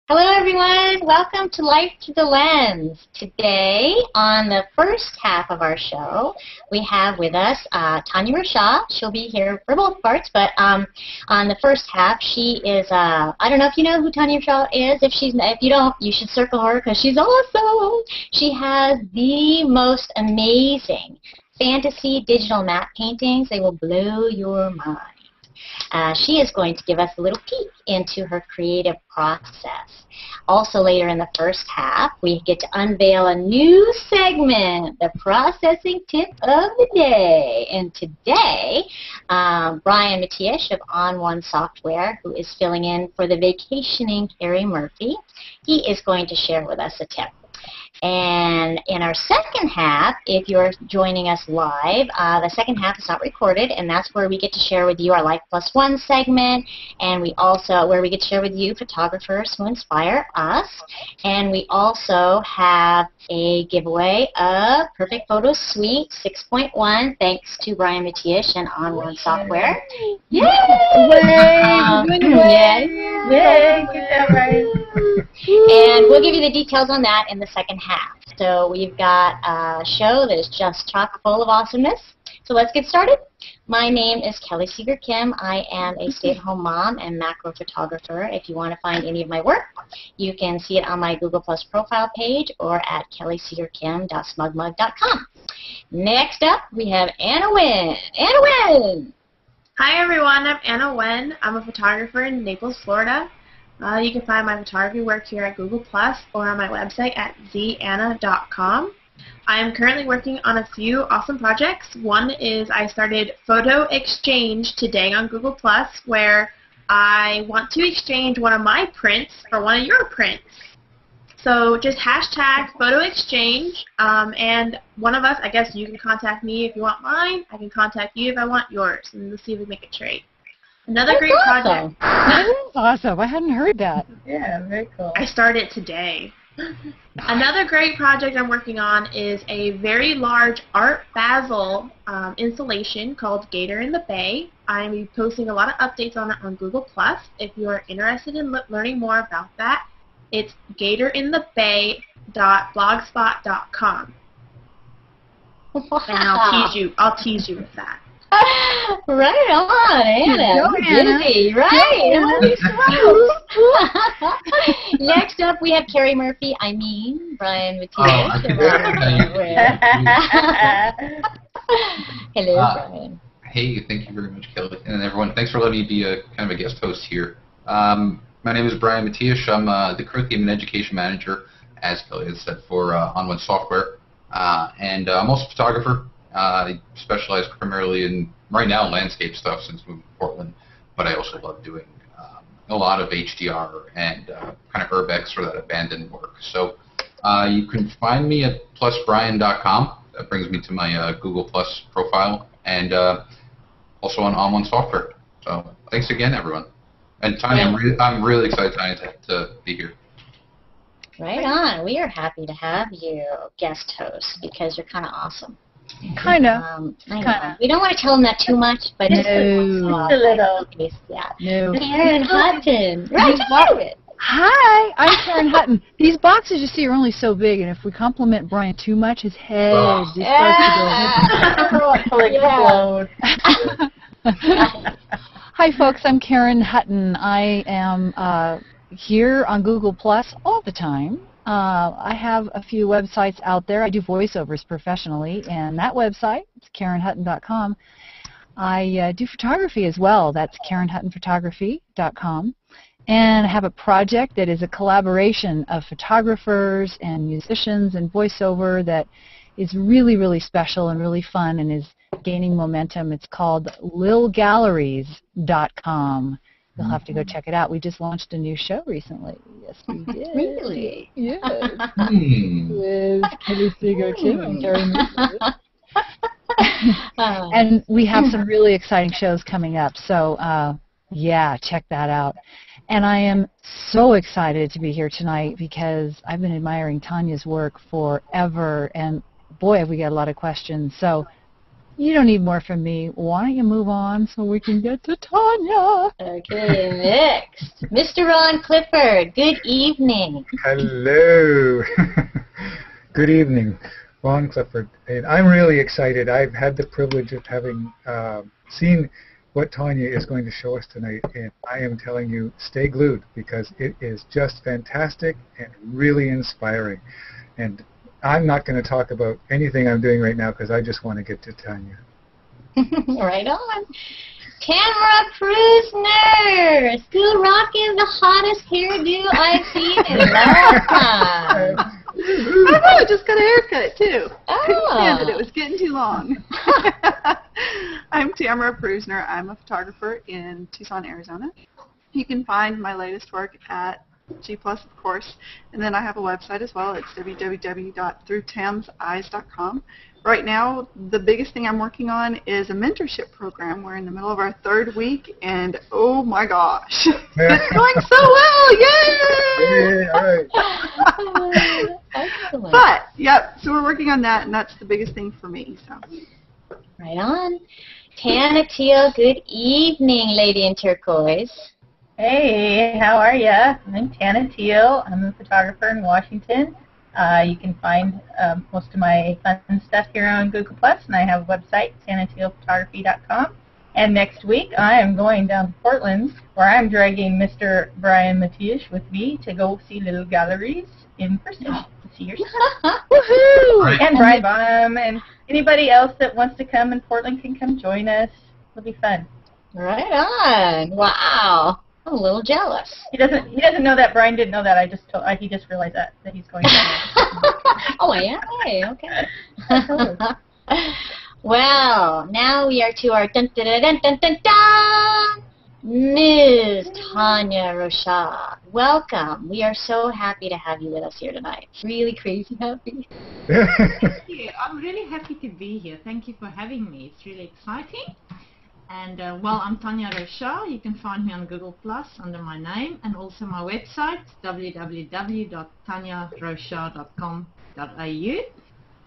Hello everyone, welcome to Life Through the Lens. Today, on the first half of our show, we have with us Tanya Rochat. She'll be here for both parts, but on the first half, she is, I don't know if you know who Tanya Rochat is. If you don't, you should circle her because she's awesome. She has the most amazing fantasy digital matte paintings. They will blow your mind. She is going to give us a little peek into her creative process. Also later in the first half, we get to unveil a new segment, the processing tip of the day. And today, Brian Matiash of On One Software, who is filling in for the vacationing Carrie Murphy, he is going to share with us a tip. And in our second half, if you're joining us live, the second half is not recorded, and that's where we get to share with you our Life Plus One segment, and we also, where we get to share with you photographers who inspire us, and we also have a giveaway of Perfect Photo Suite 6.1, thanks to Brian Matiash and On One Software. Yay! And we'll give you the details on that in the second half. So we've got a show that is just chock full of awesomeness. So let's get started. My name is Kelly Seeger Kim. I am a stay-at-home mom and macro photographer. If you want to find any of my work, you can see it on my Google Plus profile page or at kellyseegerkim.smugmug.com. Next up, we have Anna Wynn. Anna Wynn! Hi everyone, I'm Anna Wynn. I'm a photographer in Naples, Florida. You can find my photography work here at Google Plus or on my website at zanna.com. I am currently working on a few awesome projects. One is I started Photo Exchange today on Google Plus, where I want to exchange one of my prints for one of your prints. So just hashtag Photo Exchange, and one of us, I guess you can contact me if you want mine. I can contact you if I want yours, and we'll see if we make a trade. Another great project. That is awesome. I hadn't heard that. Yeah, very cool. I started today. Another great project I'm working on is a very large Art Basel installation called Gator in the Bay. I'm posting a lot of updates on it on Google+. If you're interested in learning more about that, it's gatorinthebay.blogspot.com. Wow. And I'll tease you with that. Right on, Anna. Busy, right? Next up, we have Carrie Murphy. Brian Matiash. Hello, Brian. Hey, thank you very much, Kelly, and everyone. Thanks for letting me be a kind of a guest host here. My name is Brian Matiash. I'm the curriculum and education manager, as Kelly has said, for On One Software, and I'm also a photographer. I specialize primarily in, right now, landscape stuff since moving to Portland, but I also love doing a lot of HDR and kind of urbex or that abandoned work. So you can find me at plusbrian.com. That brings me to my Google Plus profile, and also on One Software. So thanks again, everyone. And Tanya, I'm really excited, Tanya, to be here. Right on. We are happy to have you guest host because you're kind of awesome. Kind of. We don't want to tell them that too much, but just a little. Yeah. No. Karen Hutton. Right. Hi, I'm Karen Hutton. These boxes you see are only so big, and if we compliment Brian too much, his head just starts to go. Hi, folks. I'm Karen Hutton. I am here on Google Plus all the time. I have a few websites out there. I do voiceovers professionally, and that website is KarenHutton.com. I do photography as well. That's KarenHuttonPhotography.com. And I have a project that is a collaboration of photographers and musicians and voiceover that is really, really special and really fun and is gaining momentum. It's called lilgalleries.com. You'll have to go check it out. We just launched a new show recently. Yes, we did. Really? Yes. With Kelly Seeger Kim and Carrie Murphy. And we have some really exciting shows coming up. So, yeah, check that out. And I am so excited to be here tonight because I've been admiring Tanya's work forever. And, boy, have we got a lot of questions. So You don't need more from me. Why don't you move on so we can get to Tanya? Okay, next, Mr. Ron Clifford. Good evening. Hello. Good evening, Ron Clifford. And I'm really excited. I've had the privilege of having seen what Tanya is going to show us tonight, and I am telling you, stay glued, because it is just fantastic and really inspiring. And I'm not going to talk about anything I'm doing right now because I just want to get to Tanya. Right on. Tamara Prusner, still rocking the hottest hairdo I've seen in a long time. I know, just got a haircut too. Oh. Couldn't stand it. It was getting too long. I'm Tamara Prusner. I'm a photographer in Tucson, Arizona. You can find my latest work at G+, of course, and then I have a website as well. It's www.throughtamseyes.com. Right now, the biggest thing I'm working on is a mentorship program. We're in the middle of our 3rd week, and oh my gosh, it's going so well! Yay! Yeah, all right. Excellent. But, yep, so we're working on that, and that's the biggest thing for me. So. Right on. Tana Teal, good evening, lady in turquoise. Hey, how are ya? I'm Tana Teal. I'm a photographer in Washington. You can find most of my fun stuff here on Google+, and I have a website, tanatealphotography.com. And next week, I am going down to Portland, where I'm dragging Mr. Brian Matias with me to go see little galleries in person to see your stuff. Woohoo! And Brian Bonham, and anybody else that wants to come in Portland can come join us. It'll be fun. Right on. Wow. I'm a little jealous. He doesn't know that. Brian didn't know that. He just realized that he's going to. Oh, yeah. Hey, okay. Well, now we are to our dun dun dun dun dun dun. Ms. Tanya Rochat. Welcome. We are so happy to have you with us here tonight. Really crazy happy. Thank you. I'm really happy to be here. Thank you for having me. It's really exciting. And, well, I'm Tanya Rochat. You can find me on Google Plus under my name, and also my website, www.tanyarochat.com.au.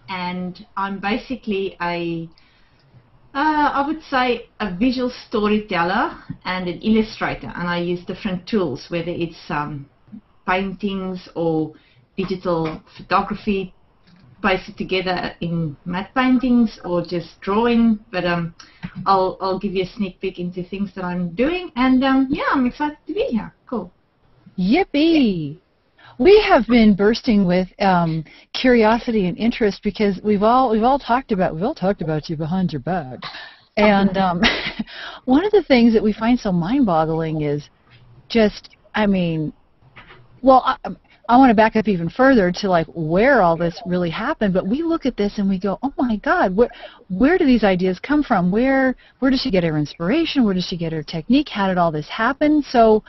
And I'm basically I would say a visual storyteller and an illustrator, and I use different tools, whether it's paintings or digital photography, paste it together in matte paintings or just drawing, but I'll give you a sneak peek into things that I'm doing, and yeah, I'm excited to be here. Cool. Yippee! We have been bursting with curiosity and interest because we've all talked about you behind your back, and one of the things that we find so mind-boggling is just, I mean, well, I want to back up even further to like where all this really happened, but we look at this and we go, oh my God, where do these ideas come from? Where does she get her inspiration? Where does she get her technique? How did all this happen? So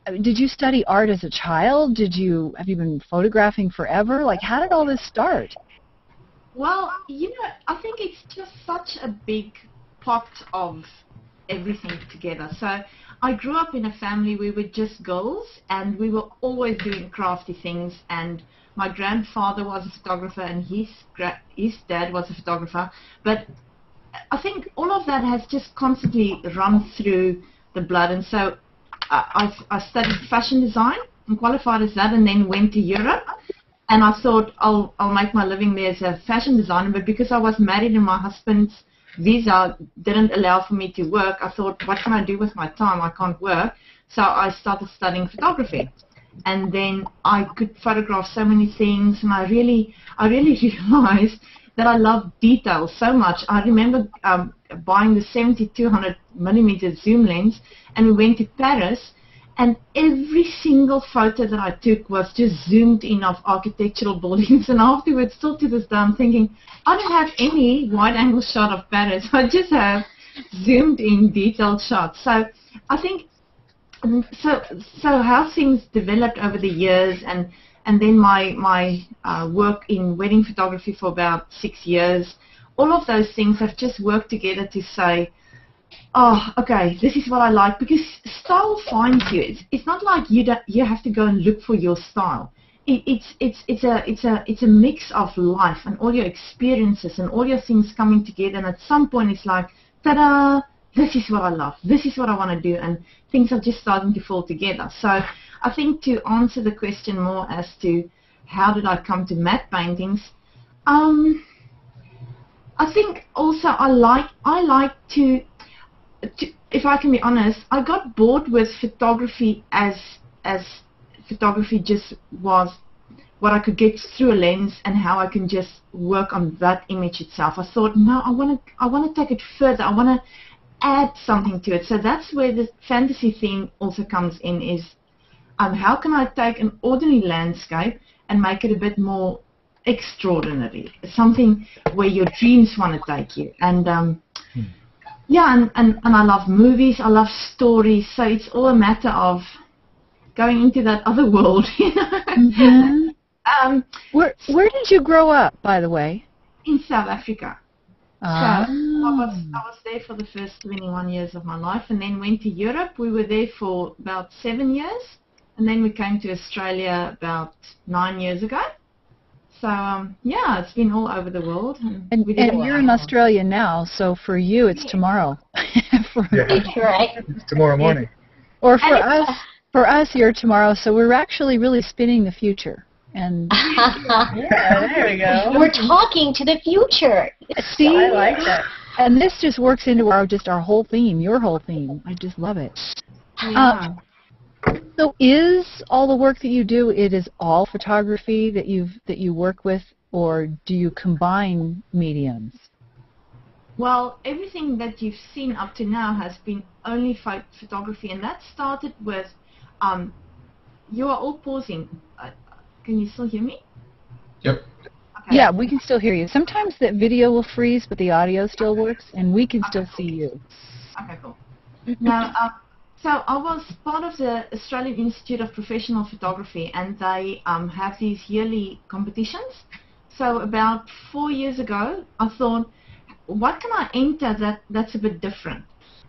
did you study art as a child? Have you been photographing forever? Like, how did all this start? Well, you know, I think it's just such a big pot of everything together. So I grew up in a family, we were just girls, and we were always doing crafty things, and my grandfather was a photographer, and his dad was a photographer, but I think all of that has just constantly run through the blood, and so I studied fashion design and qualified as that, and then went to Europe, and I thought I'll make my living there as a fashion designer, but because I was married and my husband's visa didn't allow for me to work, I thought, what can I do with my time? I can't work. So I started studying photography. And then I could photograph so many things, and I really realized that I love detail so much. I remember buying the 70-200 millimeter zoom lens, and we went to Paris, and every single photo that I took was just zoomed in of architectural buildings, and afterwards, still to this day, I'm thinking, I don't have any wide-angle shot of Paris. I just have zoomed-in detailed shots. So I think, so how things developed over the years, and then my work in wedding photography for about 6 years, all of those things have just worked together to say, oh, okay, this is what I like, because style finds you. It's not like you have to go and look for your style. it's a mix of life and all your experiences and all your things coming together, and at some point it's like, ta-da, this is what I love, this is what I want to do, and things are just starting to fall together. So I think to answer the question more as to how did I come to matte paintings, I think also I like to, if I can be honest, I got bored with photography as photography just was what I could get through a lens and how I can just work on that image itself. I thought, no, I want to take it further. I want to add something to it. So that's where the fantasy theme also comes in, is how can I take an ordinary landscape and make it a bit more extraordinary, something where your dreams want to take you. And yeah, and I love movies, I love stories, so it's all a matter of going into that other world, you know. Mm-hmm. Where did you grow up, by the way? In South Africa. So I was there for the first 21 years of my life, and then went to Europe. We were there for about 7 years, and then we came to Australia about 9 years ago. So yeah, it's been all over the world. And you're in Australia now, so for you it's tomorrow. Right. It's tomorrow morning. Or for us here tomorrow. So we're actually really spinning the future. And Yeah, there we go. We're talking to the future. see, I like that. and this just works into our whole theme, your whole theme. I just love it. Yeah. So is all the work that you do, it is all photography that you work with, or do you combine mediums? Well, everything that you've seen up to now has been only photography, and that started with, you are all pausing. Can you still hear me? Yep. Okay. Yeah, we can still hear you. Sometimes the video will freeze, but the audio still works, and we can still see you. Okay, cool. Now, so I was part of the Australian Institute of Professional Photography, and they have these yearly competitions. So about 4 years ago, I thought, what can I enter that's a bit different?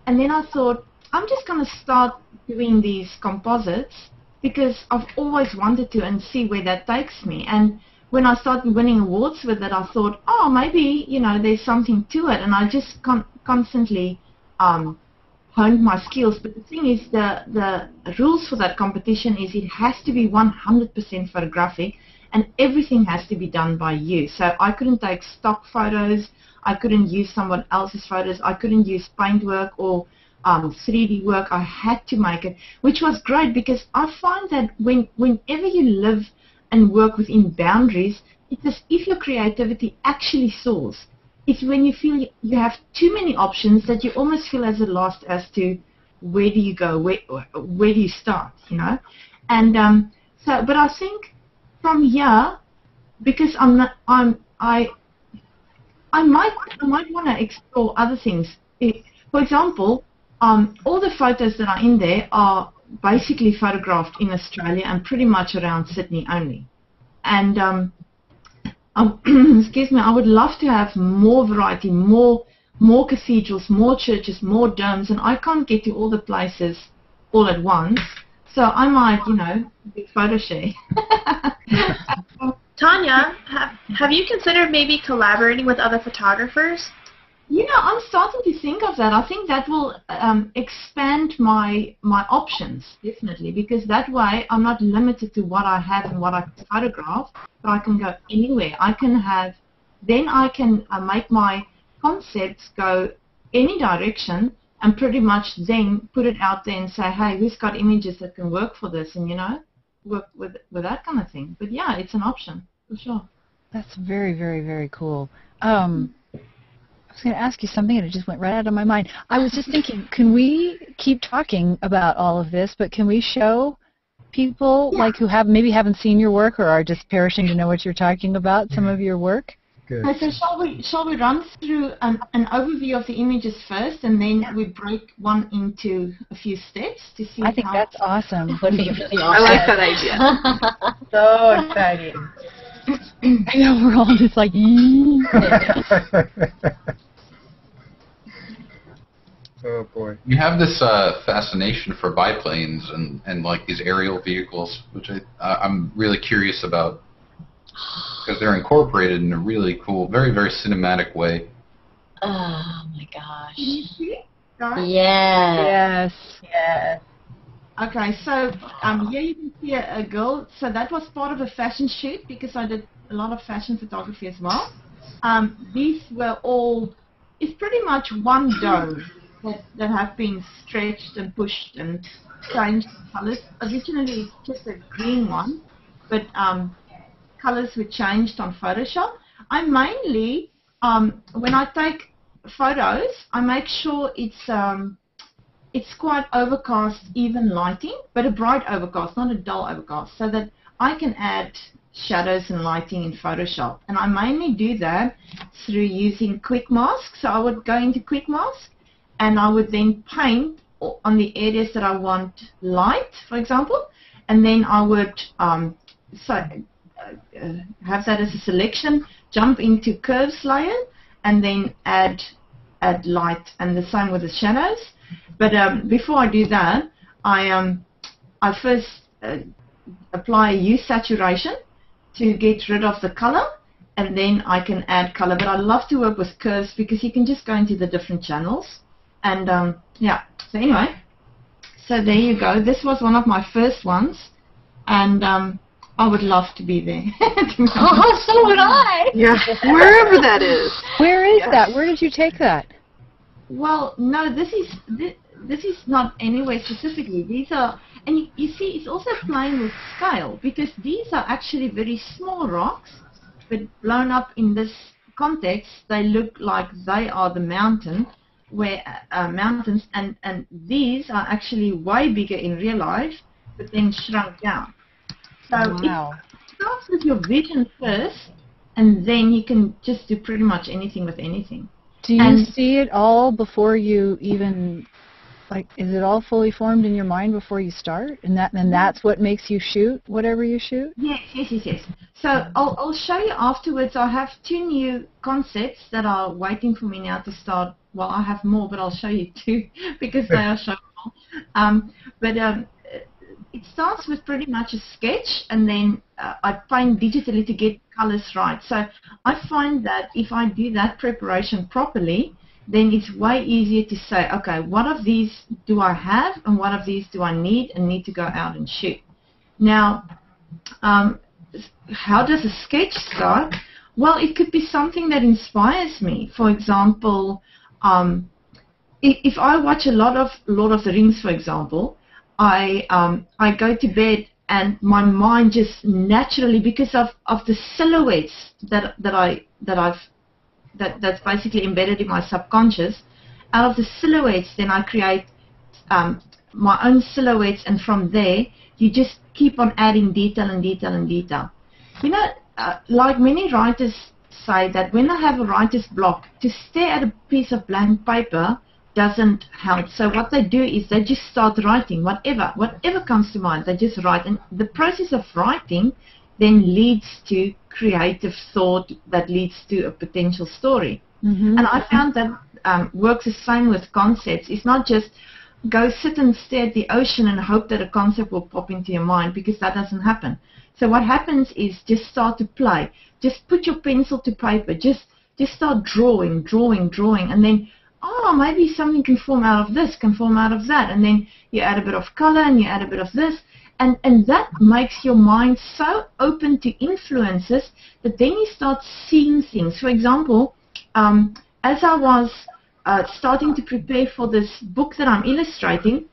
And then I thought, I'm just going to start doing these composites because I've always wanted to, and see where that takes me. And when I started winning awards with it, I thought, oh, maybe, you know, there's something to it. And I just constantly honed my skills. But the thing is, the rules for that competition is it has to be 100% photographic, and everything has to be done by you. So I couldn't take stock photos, I couldn't use someone else's photos, I couldn't use paintwork or 3D work. I had to make it, which was great because I find that whenever you live and work within boundaries, it's as if your creativity actually soars. It's when you feel you have too many options that you almost feel as a lost as to where do you go, where do you start, you know. And but I think from here, because I might want to explore other things. For example, all the photos that are in there are basically photographed in Australia and pretty much around Sydney only. And excuse me, I would love to have more variety, more cathedrals, more churches, more domes, and I can't get to all the places all at once. So I might, you know, do photo share. Tanya, have you considered maybe collaborating with other photographers? You know, I'm starting to think of that. I think that will expand my options, definitely, because that way I'm not limited to what I have and what I can photograph, but I can go anywhere. I can make my concepts go any direction and pretty much then put it out there and say, hey, who's got images that can work for this, and, you know, work with that kind of thing. But yeah, it's an option, for sure. That's very, very, very cool. I was going to ask you something and it just went right out of my mind. I was just thinking, can we keep talking about all of this, but can we show people like who maybe haven't seen your work or are just perishing to know what you're talking about, some of your work? Good. So shall we run through an overview of the images first, and then we break one into a few steps to see? I think that's awesome. Would be really I awesome. like that idea. So exciting. I know, we're all just like, Oh boy. You have this fascination for biplanes and like these aerial vehicles, which I'm really curious about because they're incorporated in a really cool, very, very cinematic way. Oh my gosh. Can you see it, guys? Yeah. Yes. Yes. Okay, so here you can see a girl. So that was part of a fashion shoot because I did a lot of fashion photography as well. These were all, it's pretty much one dough that have been stretched and pushed and changed colors. Originally it's just a green one, but colors were changed on Photoshop. I mainly, when I take photos, I make sure it's quite overcast, even lighting, but a bright overcast, not a dull overcast, so that I can add shadows and lighting in Photoshop. And I mainly do that through using quick mask. So I would go into quick mask and I would then paint on the areas that I want light, for example, and then I would have that as a selection, jump into curves layer, and then add light, and the same with the shadows. But before I do that, I first apply a hue saturation to get rid of the color, and then I can add color. But I love to work with curves because you can just go into the different channels. And yeah, so anyway, so there you go. This was one of my first ones, and I would love to be there. Oh, so would I. Yeah, wherever that is. Where is Yes. that? Where did you take that? Well, no, this is not anywhere specifically. These are, and you see, it's also playing with scale because these are actually very small rocks, but blown up in this context, they look like they are the mountain, mountains, and these are actually way bigger in real life, but then shrunk down. So Wow. it starts with your vision first, and then you can just do pretty much anything with anything. Do you And- see it all before you even, like, is it all fully formed in your mind before you start? And that's what makes you shoot whatever you shoot? Yes. So I'll show you afterwards. I have 2 new concepts that are waiting for me now to start. Well, I have more, but I'll show you 2 because they are so cool. It starts with pretty much a sketch, and then I paint digitally to get colors right. So I find that if I do that preparation properly, then it's way easier to say, okay, what of these do I have and what of these do I need to go out and shoot. Now, how does a sketch start? Well, it could be something that inspires me. For example, if I watch a lot of Lord of the Rings, for example, I go to bed and my mind just naturally, because of the silhouettes that's basically embedded in my subconscious, out of the silhouettes then I create my own silhouettes, and from there you just keep on adding detail and detail and detail. You know, like many writers say that when they have a writer's block, to stare at a piece of blank paper doesn't help. So what they do is they just start writing whatever comes to mind. They just write, and the process of writing then leads to creative thought that leads to a potential story. Mm-hmm. And I found that works the same with concepts. It's not just go sit and stare at the ocean and hope that a concept will pop into your mind, because that doesn't happen. So what happens is just start to play. Just put your pencil to paper. Just start drawing, and then, oh, maybe something can form out of this, can form out of that, and then you add a bit of color and you add a bit of this, and that makes your mind so open to influences that then you start seeing things. For example, as I was starting to prepare for this book that I'm illustrating,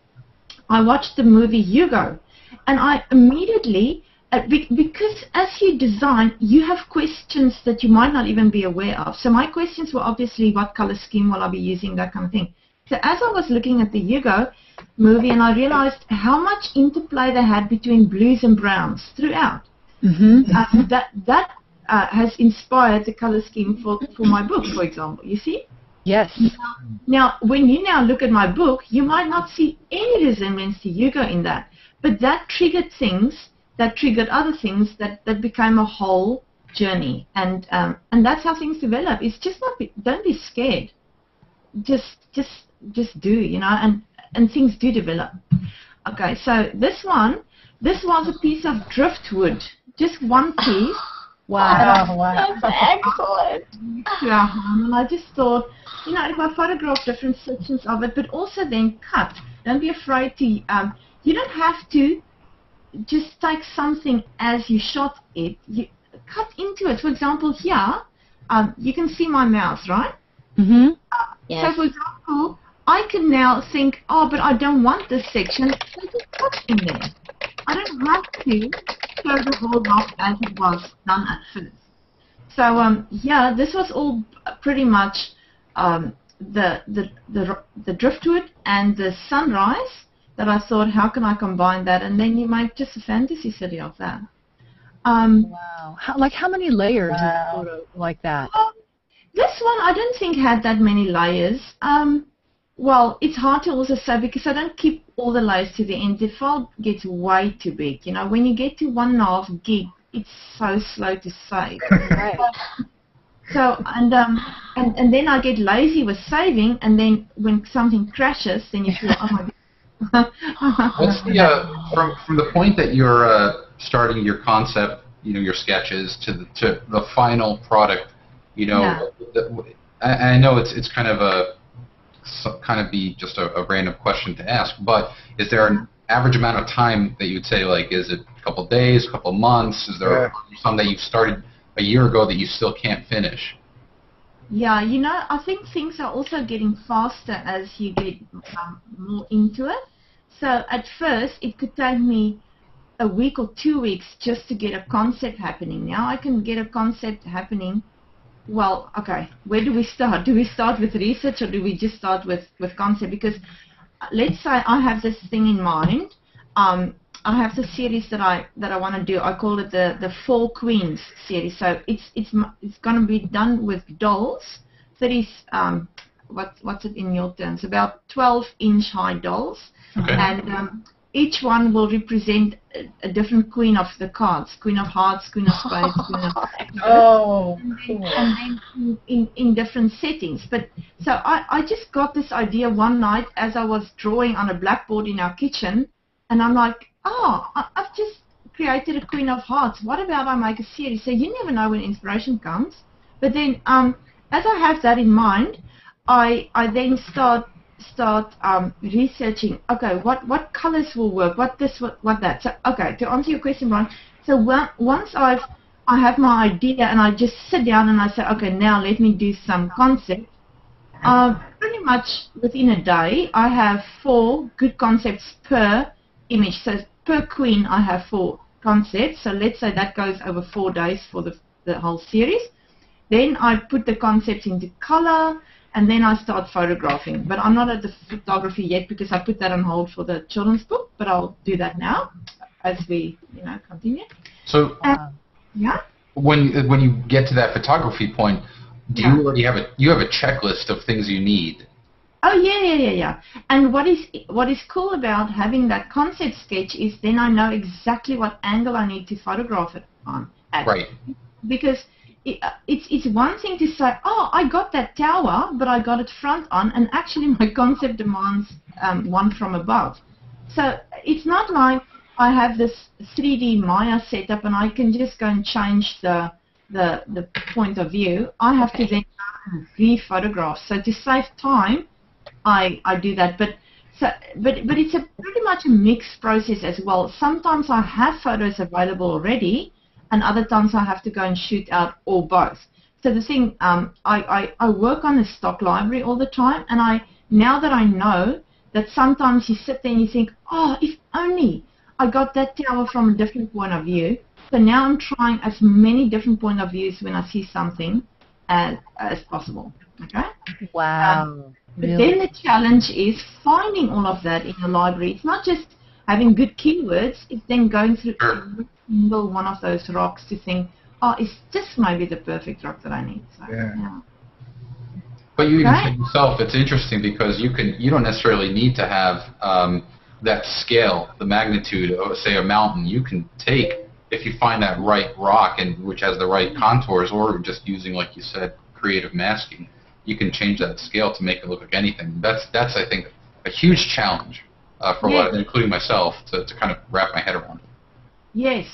I watched the movie Hugo, and I immediately, because as you design, you have questions that you might not even be aware of. So my questions were obviously, what color scheme will I be using, that kind of thing. So as I was looking at the Hugo movie, and I realized how much interplay they had between blues and browns throughout. Mm-hmm. That has inspired the color scheme for my book, for example. You see? Yes. Now, when you now look at my book, you might not see any resemblance to Hugo in that, but that triggered things that triggered other things that became a whole journey, and that's how things develop. It's just don't be scared. just do, you know, and things do develop. Okay, so this was a piece of driftwood, just one piece. Wow. That's excellent. Yeah, and I just thought, you know, if I photograph different sections of it, but also then cut. Don't be afraid to, you don't have to just take something as you shot it. You cut into it. For example, here, you can see my mouse, right? Mm-hmm. Yes. So, for example, I can now think, oh, but I don't want this section, so just cut in there. I don't have to show the whole rock as it was done at first. So, yeah, this was all pretty much the driftwood and the sunrise that I thought, how can I combine that? And then you make just a fantasy city of that. Wow. How many layers is a photo like that? This one I don't think had that many layers. Well, it's hard to also say because I don't keep all the layers to the end. The file gets way too big. You know, when you get to 1.5 gig, it's so slow to save. Right. So and then I get lazy with saving, and then when something crashes, then you feel, oh my God. What's the from the point that you're starting your concept, you know, your sketches to the final product, you know, I know it's kind of be just a random question to ask, but is there an average amount of time that you'd say, like, is it a couple days, a couple months? Is there some that you started a year ago that you still can't finish? Yeah, you know, I think things are also getting faster as you get more into it. So at first, it could take me a week or 2 weeks just to get a concept happening. Now I can get a concept happening. Well, okay, where do we start? Do we start with research or do we just start with concept? Because let's say I have this thing in mind. I have the series that I want to do. I call it the Four Queens series. So it's going to be done with dolls. 30 what's it in your terms? About 12-inch high dolls. Okay. And each one will represent a different queen of the cards: Queen of Hearts, Queen of Spades, Queen of. Oh, cool. And then in different settings. But so I just got this idea one night as I was drawing on a blackboard in our kitchen, and I'm like, oh, I've just created a Queen of Hearts. What about I make a series? So you never know when inspiration comes. But then as I have that in mind, I then start researching. Okay, what colors will work? What this? What that? So okay, to answer your question, Brian. So once I have my idea and I just sit down and I say, okay, now let me do some concept. Pretty much within a day, I have 4 good concepts per image. So per queen, I have 4 concepts. So let's say that goes over 4 days for the whole series. Then I put the concepts into color, and then I start photographing. But I'm not at the photography yet because I put that on hold for the children's book. But I'll do that now as we, continue. So, yeah. When you get to that photography point, do you already have a checklist of things you need? Oh yeah. And what is cool about having that concept sketch is then I know exactly what angle I need to photograph it on. Right. Because it's one thing to say, oh, I got that tower, but I got it front on, and actually my concept demands one from above. So it's not like I have this 3D Maya setup and I can just go and change the point of view. I have to then re-photograph. So to save time, I do that. But it's a pretty much a mixed process as well. Sometimes I have photos available already, and other times I have to go and shoot out or both. So the thing, I work on the stock library all the time, and now that I know that sometimes you sit there and you think, oh, if only I got that tower from a different point of view. So now I'm trying as many different point of views when I see something as possible. Okay? Wow. But then the challenge is finding all of that in the library. It's not just having good keywords, it's then going through every single one of those rocks to think, oh, is this maybe the perfect rock that I need? So, yeah. But you even said yourself, it's interesting because you don't necessarily need to have that scale, the magnitude of, say, a mountain. You can take, if you find that right rock and which has the right contours, or just using, like you said, creative masking, you can change that scale to make it look like anything. That's I think, a huge challenge for a lot, including myself, to kind of wrap my head around. Yes,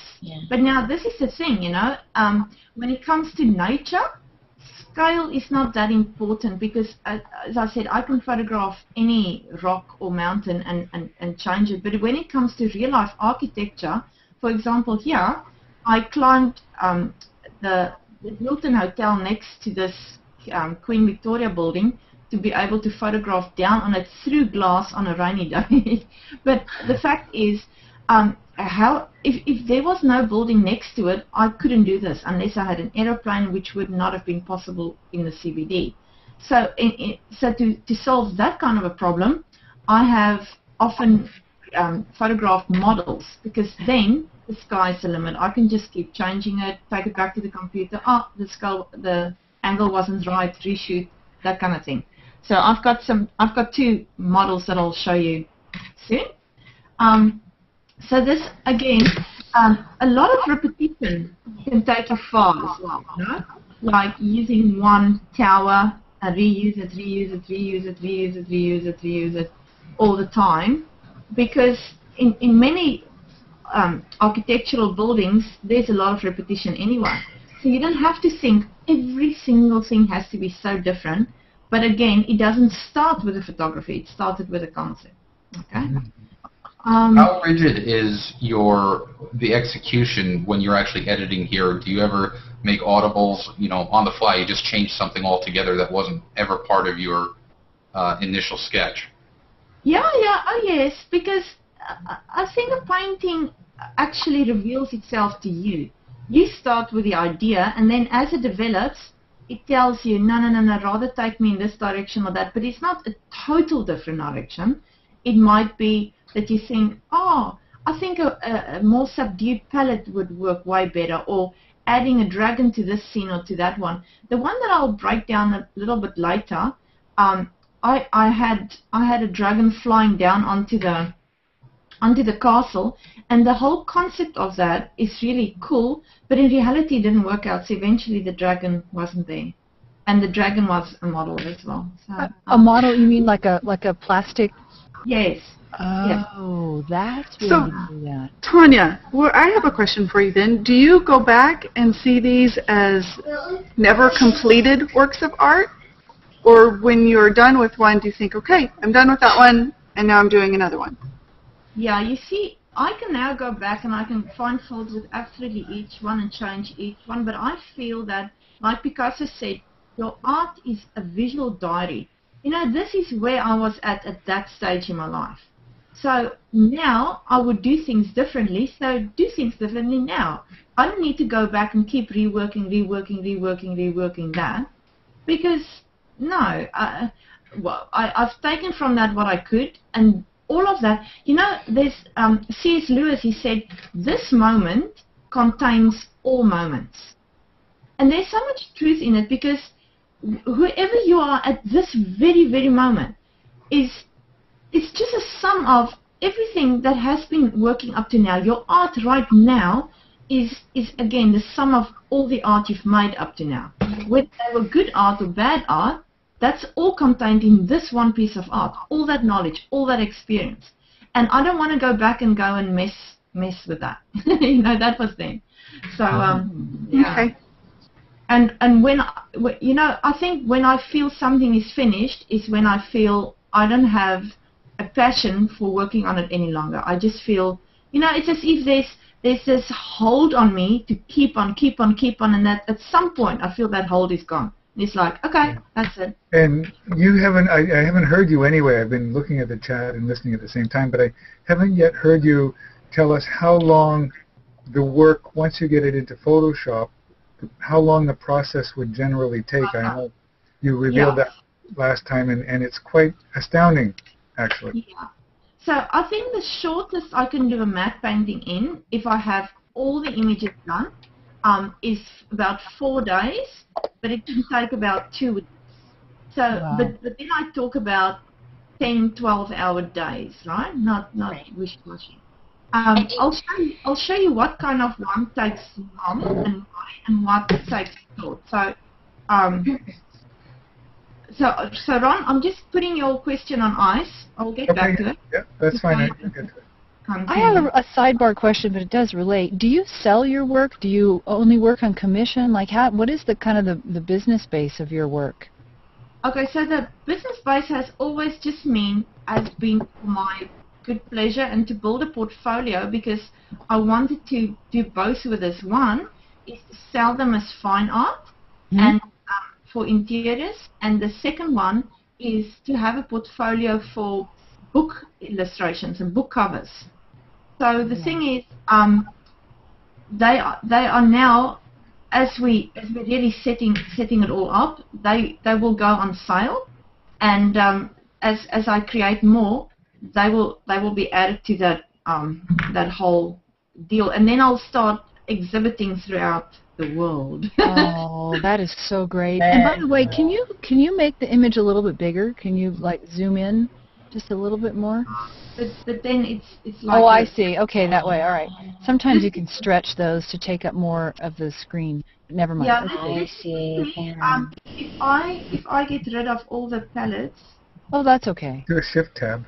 but now this is the thing, you know, when it comes to nature, scale is not that important because, as I said, I can photograph any rock or mountain and change it. But when it comes to real-life architecture, for example, here, I climbed the Hilton Hotel next to this Queen Victoria building to be able to photograph down on it through glass on a rainy day. But the fact is, if there was no building next to it, I couldn't do this unless I had an aeroplane, which would not have been possible in the CBD. So, to solve that kind of a problem, I have often photographed models, because then the sky's the limit. I can just keep changing it, take it back to the computer. Oh, the angle wasn't right. Reshoot, that kind of thing. So I've got 2 models that I'll show you soon. So this, again, a lot of repetition can take you far as well, you know? Like using one tower and reuse it, reuse it, reuse it, reuse it, reuse it, reuse it all the time. Because in many architectural buildings, there's a lot of repetition anyway. So you don't have to think every single thing has to be so different. But again, it doesn't start with the photography. It started with a concept. Okay. How rigid is the execution when you're actually editing here? Do you ever make audibles, you know, on the fly? You just change something altogether that wasn't ever part of your initial sketch? Oh yes, because I think a painting actually reveals itself to you. You start with the idea, and then as it develops, it tells you, no, rather take me in this direction or that. But it's not a total different direction. It might be that you think, oh, I think a more subdued palette would work way better, or adding a dragon to this scene or to that one. The one that I'll break down a little bit later, I had a dragon flying down onto the castle, and the whole concept of that is really cool, but in reality it didn't work out. So eventually the dragon wasn't there, and the dragon was a model as well. So, a model? You mean like a plastic? Yes. Oh, that's where So, you do that. Tanya, well, I have a question for you then. Do you go back and see these as never completed works of art? Or when you're done with one, do you think, okay, I'm done with that one, and now I'm doing another one? Yeah, you see, I can now go back and I can find faults with absolutely each one and change each one, but I feel that, like Picasso said, your art is a visual diary. You know, this is where I was at that stage in my life. So now I would do things differently, so do things differently now. I don't need to go back and keep reworking that, because, no, I've taken from that what I could, and all of that, you know, there's C.S. Lewis, he said, this moment contains all moments. And there's so much truth in it, because whoever you are at this very, very moment it's just a sum of everything that has been working up to now. Your art right now is again the sum of all the art you've made up to now. Whether they were good art or bad art, that's all contained in this one piece of art. All that knowledge, all that experience. And I don't want to go back and go and mess with that. You know, that was then. So, yeah. Okay. And when, you know, I think when I feel something is finished is when I feel I don't have a passion for working on it any longer. I just feel, you know, it's as if there's this hold on me to keep on, and that at some point I feel that hold is gone. It's like, okay, that's it. And you haven't, I haven't heard you anyway. I've been looking at the chat and listening at the same time, but I haven't yet heard you tell us how long the work, once you get it into Photoshop, how long the process would generally take. I know you revealed that last time, and it's quite astounding, actually. Yeah. So I think the shortest I can do a matte painting in, if I have all the images done, is about 4 days, but it can take about 2 weeks. So, but then I talk about 10, 12-hour days, right? Not wish-washy. I'll show you what kind of one takes long and what takes short. So, so Ron, I'm just putting your question on ice. I'll get back to it. Yeah, that's fine. I can get to it. I have a sidebar question, but it does relate. Do you sell your work? Do you only work on commission? Like, what is the kind of the business base of your work? Okay, so the business base has always just been for my good pleasure and to build a portfolio, because I wanted to do both with this. One is to sell them as fine art and for interiors, and the second one is to have a portfolio for book illustrations and book covers. So the thing is, they are now, as we really setting it all up, they will go on sale, and as I create more, they will be added to that whole deal, and then I'll start exhibiting throughout the world. Oh, that is so great! And by the way, can you make the image a little bit bigger? Can you like zoom in just a little bit more? But then it's like. Oh, I see. Okay, that way. All right. Sometimes you can stretch those to take up more of the screen. Never mind. Yeah, I see. If I get rid of all the palettes. Oh, that's okay. Do a Shift tab.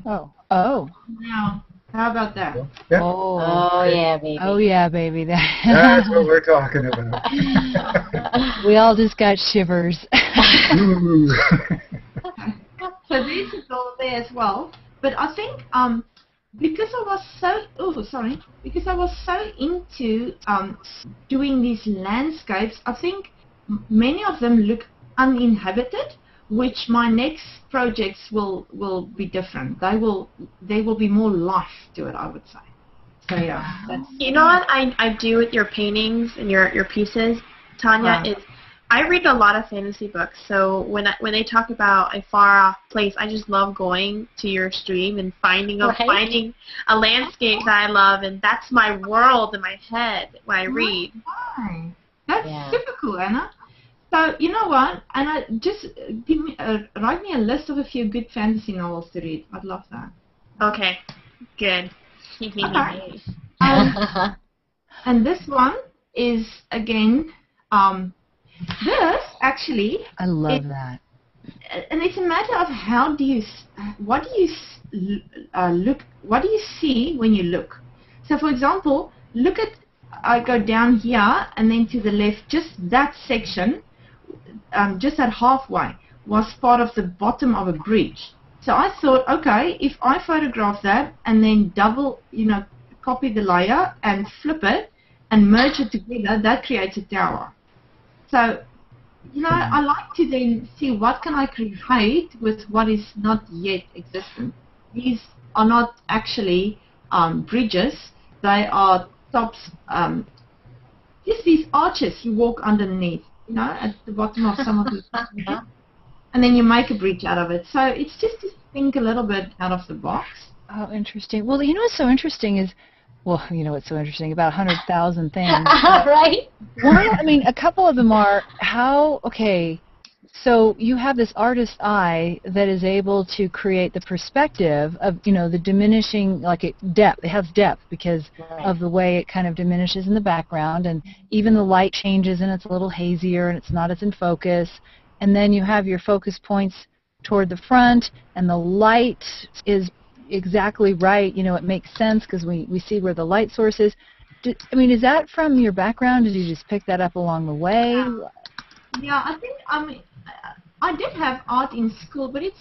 Oh. Now, how about that? Yeah. Oh, yeah, baby. Oh, yeah, baby. That's what we're talking about. We all just got shivers. Ooh. So this is all there as well. But I think because I was so into doing these landscapes, I think many of them look uninhabited, which my next projects will be different. There will be more life to it, I would say. So yeah, that's. You know what I do with your paintings and your pieces, Tanya, is I read a lot of fantasy books. So when they talk about a far off place, I just love going to your stream and finding a landscape that I love, and that's my world in my head when I read. Nice. That's super cool, Anna. So you know what, Anna, just write me a list of a few good fantasy novels to read. I'd love that. Okay, good. Okay. And this one is again. This actually. I love that. And it's a matter of what do you see when you look. So for example, I go down here and then to the left, just that section, just at halfway, was part of the bottom of a bridge. So I thought, okay, if I photograph that and then copy the layer and flip it and merge it together, that creates a tower. So, I like to then see what can I create with what is not yet existent. These are not actually bridges. They are tops, just these arches you walk underneath, at the bottom of some of the and then you make a bridge out of it. So it's just to think a little bit out of the box. Oh, interesting. Well, what's so interesting is, what's so interesting about 100,000 things. Right? A couple of them are so you have this artist's eye that is able to create the perspective of, the diminishing, depth. It has depth because of the way it kind of diminishes in the background, and even the light changes and it's a little hazier and it's not as in focus. And then you have your focus points toward the front, and the light is exactly right. It makes sense because we see where the light source is. Is that from your background? Did you just pick that up along the way? Yeah, I think I did have art in school, but it's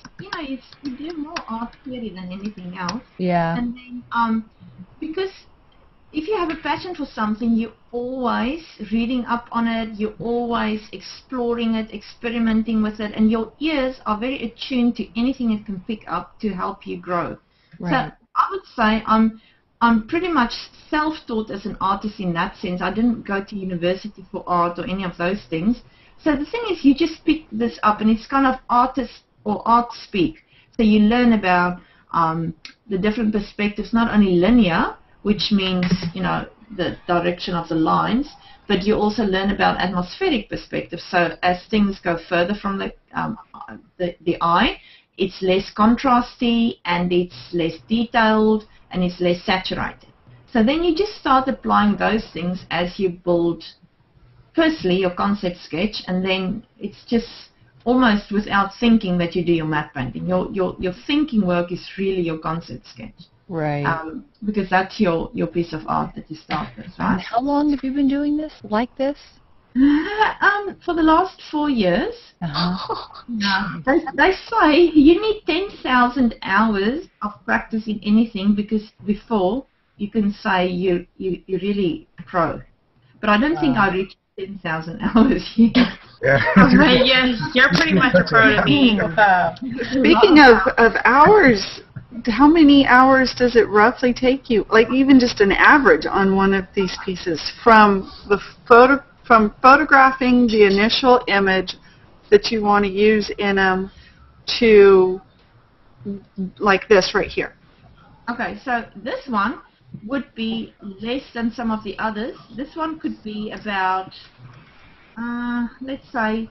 you do more art theory than anything else. Yeah. And then because if you have a passion for something, you're always reading up on it, you're always exploring it, experimenting with it, and your ears are very attuned to anything it can pick up to help you grow. Right. So I would say I'm pretty much self-taught as an artist in that sense. I didn't go to university for art or any of those things. So the thing is, you just pick this up, and it's kind of artist or art speak. So you learn about the different perspectives, not only linear, which means, the direction of the lines, but you also learn about atmospheric perspective. So as things go further from the eye, it's less contrasty, and it's less detailed, and it's less saturated. So then you just start applying those things as you build, firstly, your concept sketch, and then it's just almost without thinking that you do your matte painting. Your thinking work is really your concept sketch. Right. Because that's your piece of art that you start with, right? And how long have you been doing this, like this? For the last 4 years. Uh-huh. They say you need 10,000 hours of practice in anything because before you can say you're really a pro. But I don't think I reached 10,000 hours yet. Yeah, you're pretty much a pro to me. Speaking of hours, how many hours does it roughly take you? Like even just an average on one of these pieces from photographing the initial image that you want to use in them to like this right here. Okay, so this one would be less than some of the others. This one could be about, let's say,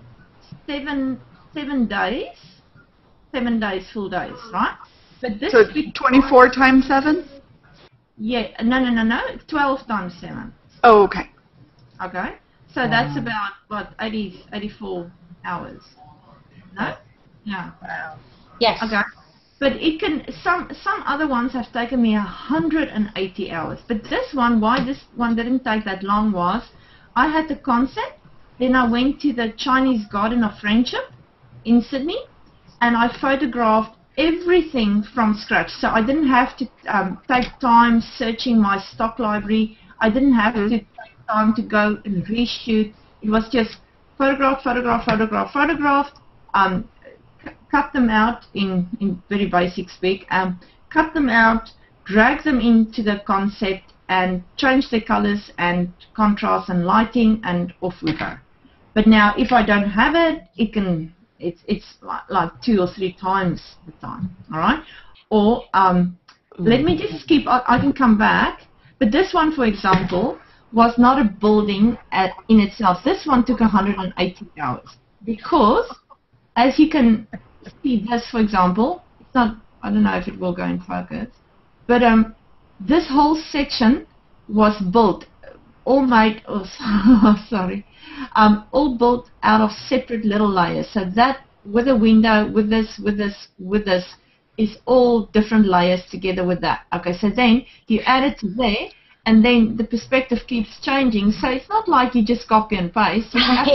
7 days. 7 days, full days, right? But this So 24 times 7? Yeah, no. 12 times 7. Oh, okay. Okay, so that's about, what, 84 hours. No? Yeah. Wow. Yes. Okay. But it can, some other ones have taken me 180 hours. But this one, why this one didn't take that long was, I had the concept, then I went to the Chinese Garden of Friendship in Sydney, and I photographed everything from scratch. So I didn't have to take time searching my stock library. I didn't have to take time to go and reshoot. It was just photograph, cut them out in very basic speak, cut them out, drag them into the concept and change the colors and contrast and lighting, and off we go. But now if I don't have it, it's like 2 or 3 times the time, all right? Or let me just skip, I can come back, but this one, for example, was not a building in itself. This one took 180 hours because, as you can see, this, for example, it's not, I don't know if it will go in focus, but this whole section was built, all made, all built out of separate little layers. So that, with a window, with this, is all different layers together with that. Okay, so then you add it to there, and then the perspective keeps changing. So it's not like you just copy and paste. You have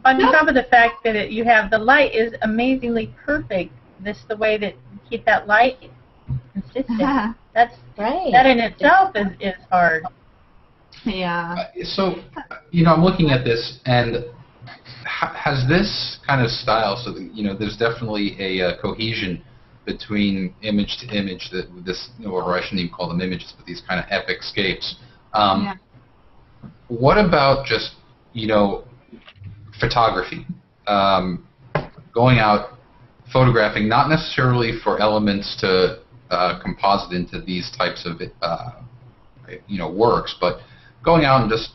On top of the fact that you have the light is amazingly perfect. This the way that you keep that light consistent. That's Right. That in itself is hard. Yeah. So, I'm looking at this, and has this kind of style, so that, there's definitely a cohesion between image to image, or I shouldn't even call them images, but these kind of epic scapes. What about just, photography? Going out, photographing, not necessarily for elements to composite into these types of, works, but going out and just,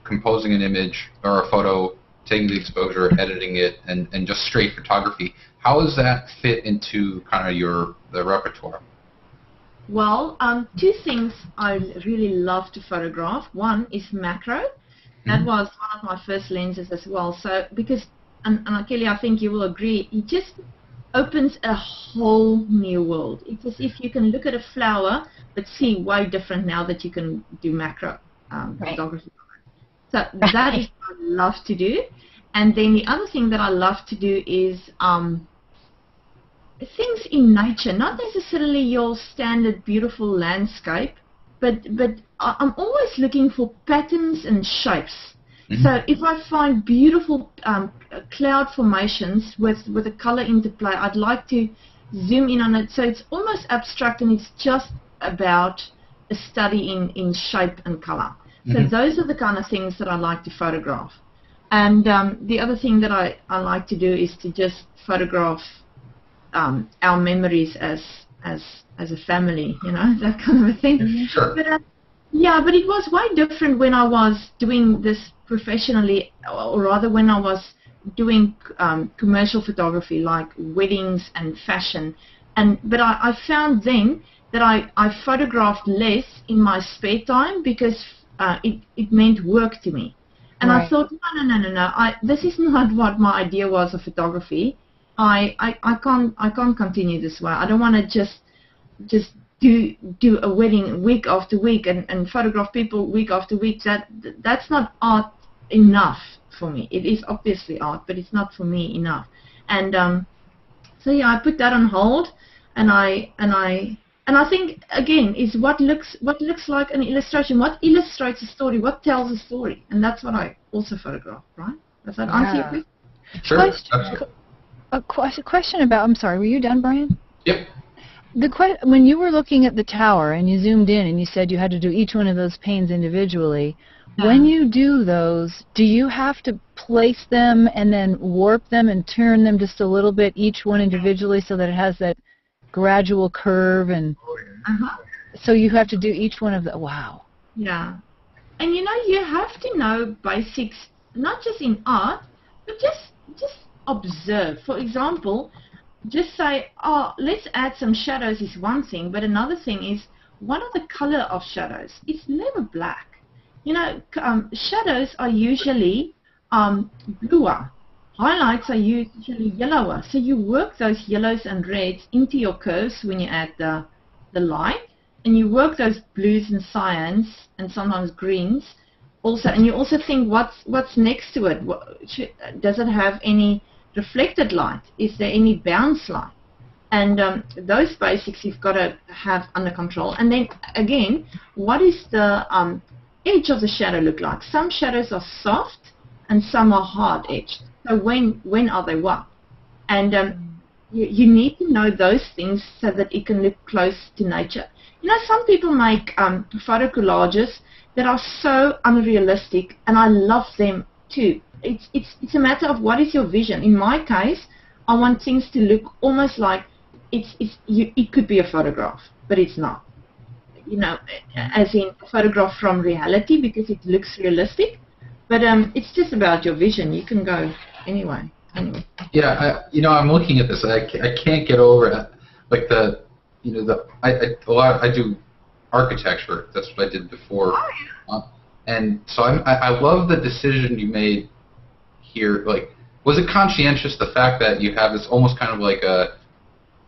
composing an image or a photo, taking the exposure, editing it, and just straight photography. How does that fit into kind of the repertoire? Well, 2 things I really love to photograph. One is macro. That was one of my first lenses as well. So because, and Kelly, I think you will agree, it just opens a whole new world. It's as if you can look at a flower, but see way different now that you can do macro photography. So that is what I love to do. And then the other thing that I love to do is things in nature, not necessarily your standard beautiful landscape, but I'm always looking for patterns and shapes. So if I find beautiful cloud formations with a color interplay, I'd like to zoom in on it. So it's almost abstract, and it's just about a study in shape and color. So those are the kind of things that I like to photograph. And the other thing that I like to do is to just photograph our memories as a family, that kind of a thing. Sure. But, but it was way different when I was doing this professionally, or rather when I was doing commercial photography like weddings and fashion. But I found then that I photographed less in my spare time because it meant work to me. And Right. I thought, no. This is not what my idea was of photography. I can't continue this way. I don't want to just do a wedding week after week and photograph people week after week. That's not art enough for me. It is obviously art, but it's not for me enough. And so yeah, I put that on hold, and I think again is what looks like an illustration, what illustrates a story, what tells a story, and that's what I also photograph. Right? Does that answer your question? Sure. A question about, I'm sorry, were you done, Brian? Yep. When you were looking at the tower and you zoomed in and you said you had to do each one of those panes individually, when you do those, do you have to place them and then warp them and turn them just a little bit, each one individually, so that it has that gradual curve? And so you have to do each one of the, wow. Yeah. And you have to know basics, not just in art, but just observe. For example, just say, oh, let's add some shadows is one thing, but another thing is, what are the color of shadows? It's never black. Shadows are usually bluer. Highlights are usually yellower. So you work those yellows and reds into your curves when you add the light, and you work those blues and cyans and sometimes greens also, and you also think what's next to it. Does it have any reflected light? Is there any bounce light? And those basics you've got to have under control. And then again, what is the edge of the shadow look like? Some shadows are soft and some are hard edged. So when are they what? And you need to know those things so that it can look close to nature. Some people make photo collages that are so unrealistic, and I love them too. It's a matter of what is your vision. In my case, I want things to look almost like it could be a photograph, but it's not. As in a photograph from reality, because it looks realistic. But it's just about your vision. You can go anyway. Yeah, I'm looking at this. I can't get over it. Like I do architecture. That's what I did before. And so I love the decision you made here. Like, was it conscientious, the fact that you have this almost kind of like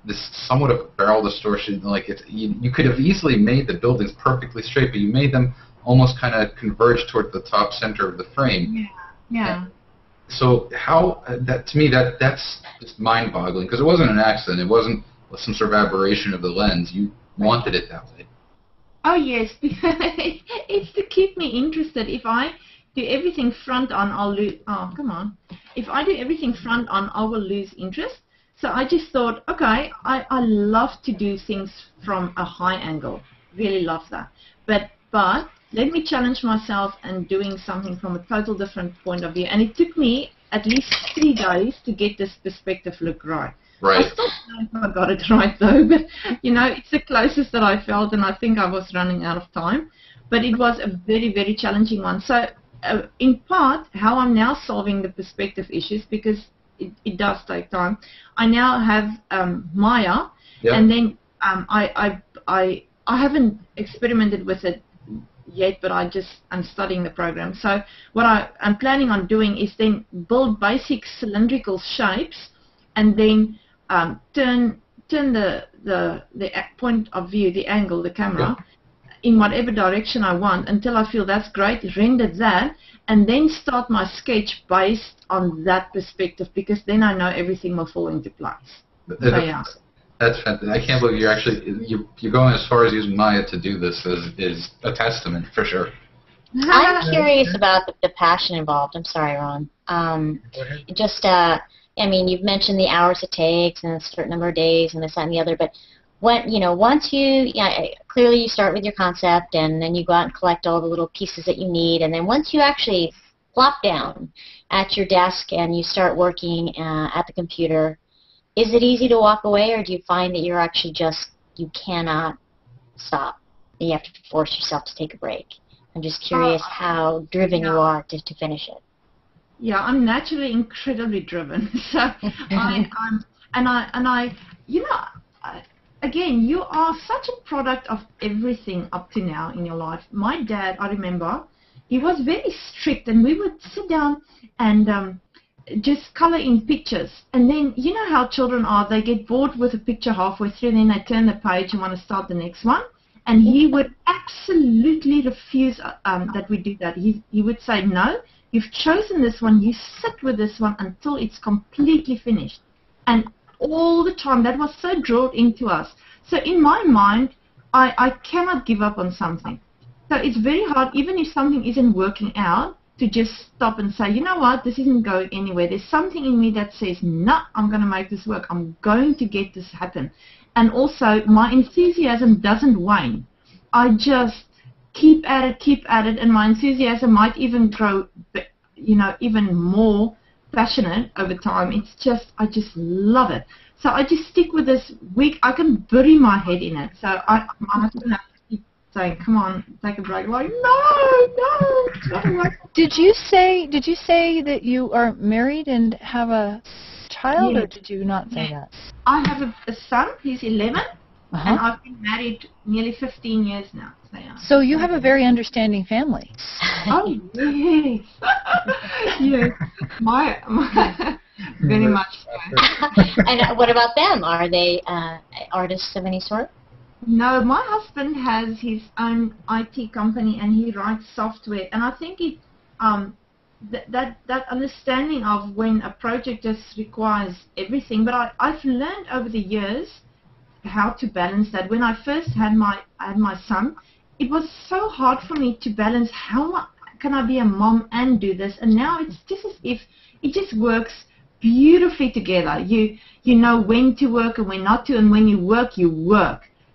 this somewhat of a barrel distortion? Like you could have easily made the buildings perfectly straight, but you made them almost kind of converge toward the top center of the frame. Yeah. So how to me that's just mind-boggling, because it wasn't an accident. It wasn't some sort of aberration of the lens. You wanted it that way. Oh yes, it's to keep me interested. If I do everything front on, I'll lose. Oh, come on. If I do everything front on, I will lose interest. So I just thought, okay, I love to do things from a high angle. Really love that. But let me challenge myself and doing something from a total different point of view. And it took me at least 3 days to get this perspective look right. Right. I still don't know if I got it right though, but it's the closest that I felt, and I think I was running out of time. But it was a very, very challenging one. So in part, how I'm now solving the perspective issues, because it does take time. I now have Maya, and then I haven't experimented with it yet, but I'm studying the program. So what I'm planning on doing is then build basic cylindrical shapes, and then turn the point of view, the angle, the camera, in whatever direction I want until I feel that's great, render that, and then start my sketch based on that perspective, because then I know everything will fall into place. That's fantastic. I can't believe you're going as far as using Maya to do this. Is a testament for sure. I'm curious about the passion involved. I'm sorry, Ron. You've mentioned the hours it takes and a certain number of days and this, that, and the other, but once clearly you start with your concept, and then you go out and collect all the little pieces that you need, and then once you actually plop down at your desk and you start working at the computer, is it easy to walk away, or do you find that you're actually you cannot stop, and you have to force yourself to take a break? I'm just curious how driven you are to finish it. Yeah, I'm naturally incredibly driven. So again, you are such a product of everything up to now in your life. My dad, I remember, he was very strict, and we would sit down and just color in pictures. And then, you know how children are, they get bored with a picture halfway through, and then they turn the page and want to start the next one. And he would absolutely refuse that we do that. He would say, no, you've chosen this one, you sit with this one until it's completely finished. And all the time, that was so drilled into us. So in my mind, I cannot give up on something. So it's very hard, even if something isn't working out, to just stop and say, you know what, this isn't going anywhere. There's something in me that says, no, I'm going to make this work. I'm going to get this happen. And also, my enthusiasm doesn't wane. I just keep at it, and my enthusiasm might even grow, even more passionate over time. It's just, I just love it. So I just stick with this week. I can bury my head in it. So my husband has to keep saying, come on, take a break. I'm like, no, it's not work. Did you say that you are married and have a child, Yes. or did you not say that? I have a son. He's 11, and I've been married nearly 15 years now. So, yeah. So you have a very understanding family. Oh, yes. Yes. My very much so. And what about them? Are they artists of any sort? No, my husband has his own IT company, and he writes software. And I think it that understanding of when a project just requires everything. But I've learned over the years how to balance that. When I first had my son, it was so hard for me to balance how can I be a mom and do this. And now it's just as if it just works beautifully together. You know when to work and when not to, and when you work,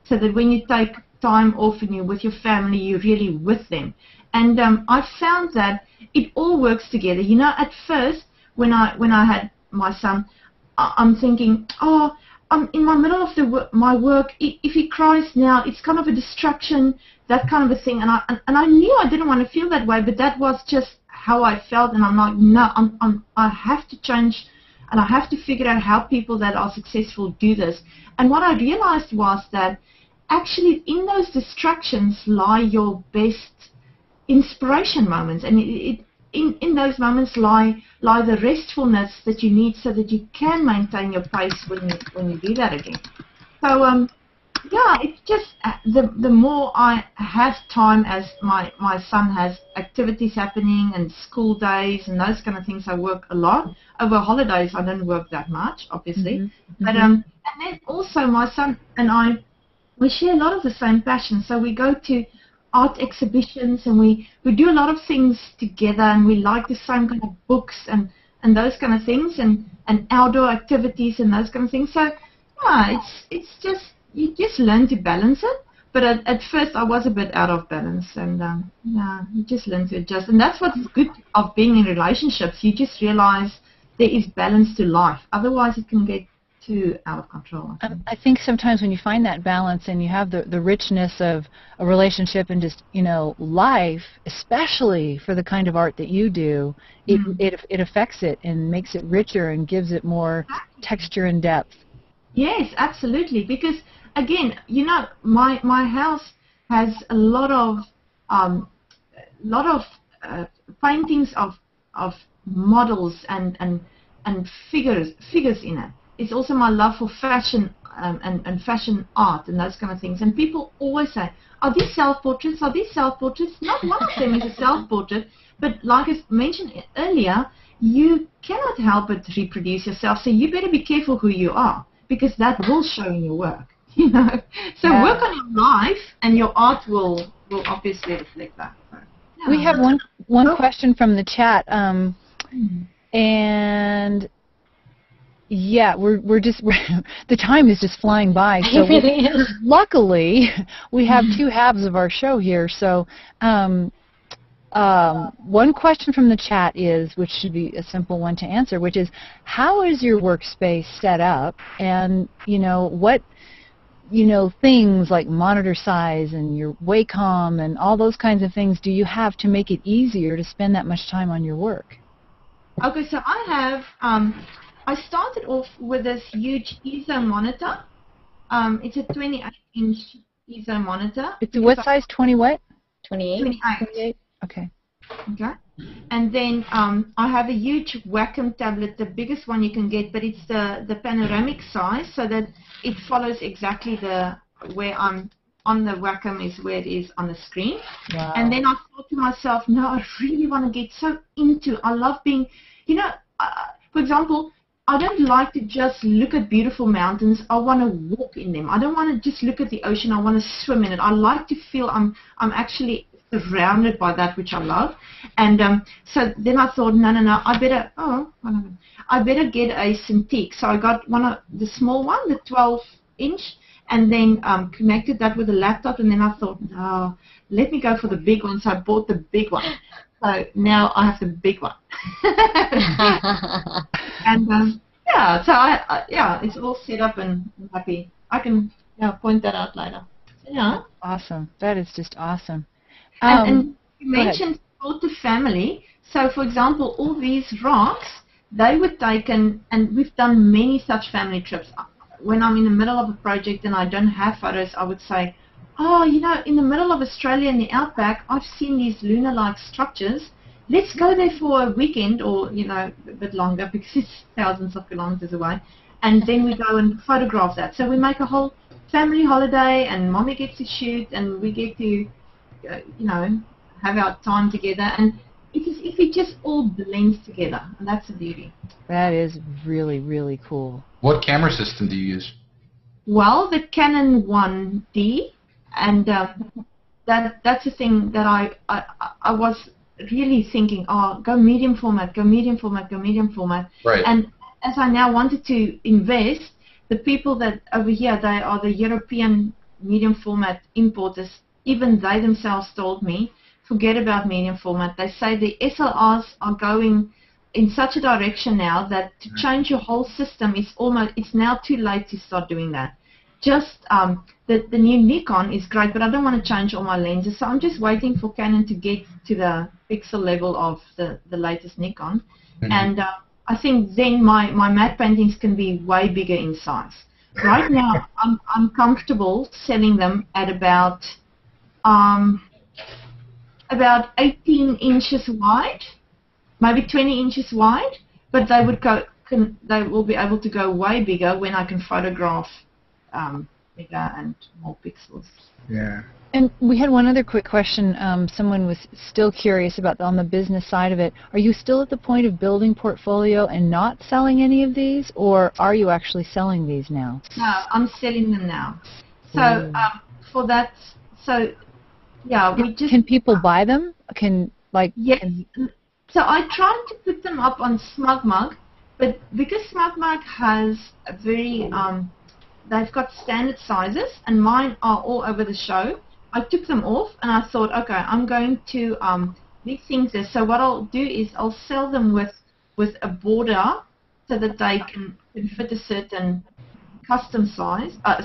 so that when you take time off and you're with your family, you're really with them. And I found that it all works together. You know, at first when I had my son, I'm thinking, oh, I'm in my middle of my work. If he cries now, it's kind of a distraction, that kind of a thing. And I knew I didn't want to feel that way, but that was just how I felt. And I'm like, no, I have to change, and I have to figure out how people that are successful do this. And what I realized was that actually in those distractions lie your best inspiration moments, and in those moments lie the restfulness that you need, so that you can maintain your pace when you do that again. So yeah, it's just the more I have time, as my son has activities happening and school days and those kind of things, I work a lot. Over holidays I don't work that much, obviously. Mm-hmm. But and then also my son and we share a lot of the same passion. So we go to art exhibitions, and we do a lot of things together, and we like the same kind of books and those kind of things, and outdoor activities and those kind of things. So yeah, it's just, you just learn to balance it. But at first I was a bit out of balance, and yeah, you just learn to adjust. And that's what's good of being in relationships. You just realize there is balance to life. Otherwise it can get too out of control. I think sometimes when you find that balance and you have the richness of a relationship and just, life, especially for the kind of art that you do, it affects it and makes it richer and gives it more texture and depth. Yes, absolutely. Because again, my house has a lot of paintings of models and figures in it. It's also my love for fashion and fashion art and those kind of things. And people always say, are these self-portraits? Are these self-portraits? Not one of them is a self-portrait, but like I mentioned earlier, you cannot help but reproduce yourself, so you better be careful who you are, because that will show in your work. So yeah. Work on your life, and your art will obviously reflect that. So, yeah. We have one question from the chat, and yeah, we're just the time is just flying by. So luckily, we have two halves of our show here. So one question from the chat is, which should be a simple one to answer, which is, how is your workspace set up, and what things like monitor size and your Wacom and all those kinds of things do you have to make it easier to spend that much time on your work? Okay, so I have I started off with this huge ESO monitor. It's a 28-inch ESO monitor. It's what size? 20 what? 28. 28. Okay. Okay. And then I have a huge Wacom tablet, the biggest one you can get, but it's the panoramic size, so that it follows exactly where I'm on the Wacom is where it is on the screen. Wow. And then I thought to myself, no, I really want to get so into, I love being, you know, for example, I don't like to just look at beautiful mountains. I want to walk in them. I don't want to just look at the ocean. I want to swim in it. I like to feel I'm actually surrounded by that which I love. And so then I thought, no, I better get a Cintiq. So I got one of the small one, the 12-inch, and then connected that with a laptop. And then I thought, no, let me go for the big one. So I bought the big one. So now I have the big one. And yeah, so it's all set up and I'm happy. I can point that out later. So, yeah. Awesome. That is just awesome. And you mentioned support to family. So, for example, all these rocks, they were taken, and we've done many such family trips. When I'm in the middle of a project and I don't have photos, I would say, oh, you know, in the middle of Australia in the outback, I've seen these lunar-like structures. Let's go there for a weekend or, you know, a bit longer because it's thousands of kilometers away. And then we go and photograph that. So we make a whole family holiday and mommy gets to shoot and we get to, you know, have our time together. And it just all blends together. And that's the beauty. That is really, really cool. What camera system do you use? Well, the Canon 1D. And that's the thing that I was really thinking, oh, go medium format, go medium format, go medium format. Right. And as I now wanted to invest, the people that over here, they are the European medium format importers, even they themselves told me, forget about medium format. They say the SLRs are going in such a direction now that to change your whole system is it's now too late to start doing that. Just the new Nikon is great, but I don't want to change all my lenses, so I'm just waiting for Canon to get to the pixel level of the latest Nikon. Mm-hmm. And I think then my matte paintings can be way bigger in size. Right now, I'm comfortable selling them at about 18 inches wide, maybe 20 inches wide, but they will be able to go way bigger when I can photograph bigger and more pixels. Yeah. And we had one other quick question. Someone was still curious about on the business side of it. Are you still at the point of building portfolio and not selling any of these, or are you actually selling these now? No, I'm selling them now. So for that, so yeah, we just. Can people buy them? Yes. So I tried to put them up on SmugMug, but because SmugMug has a very they've got standard sizes, and mine are all over the show. I took them off, and I thought, okay, I'm going to leave things there. So what I'll do is I'll sell them with a border so that they can fit a certain custom size, a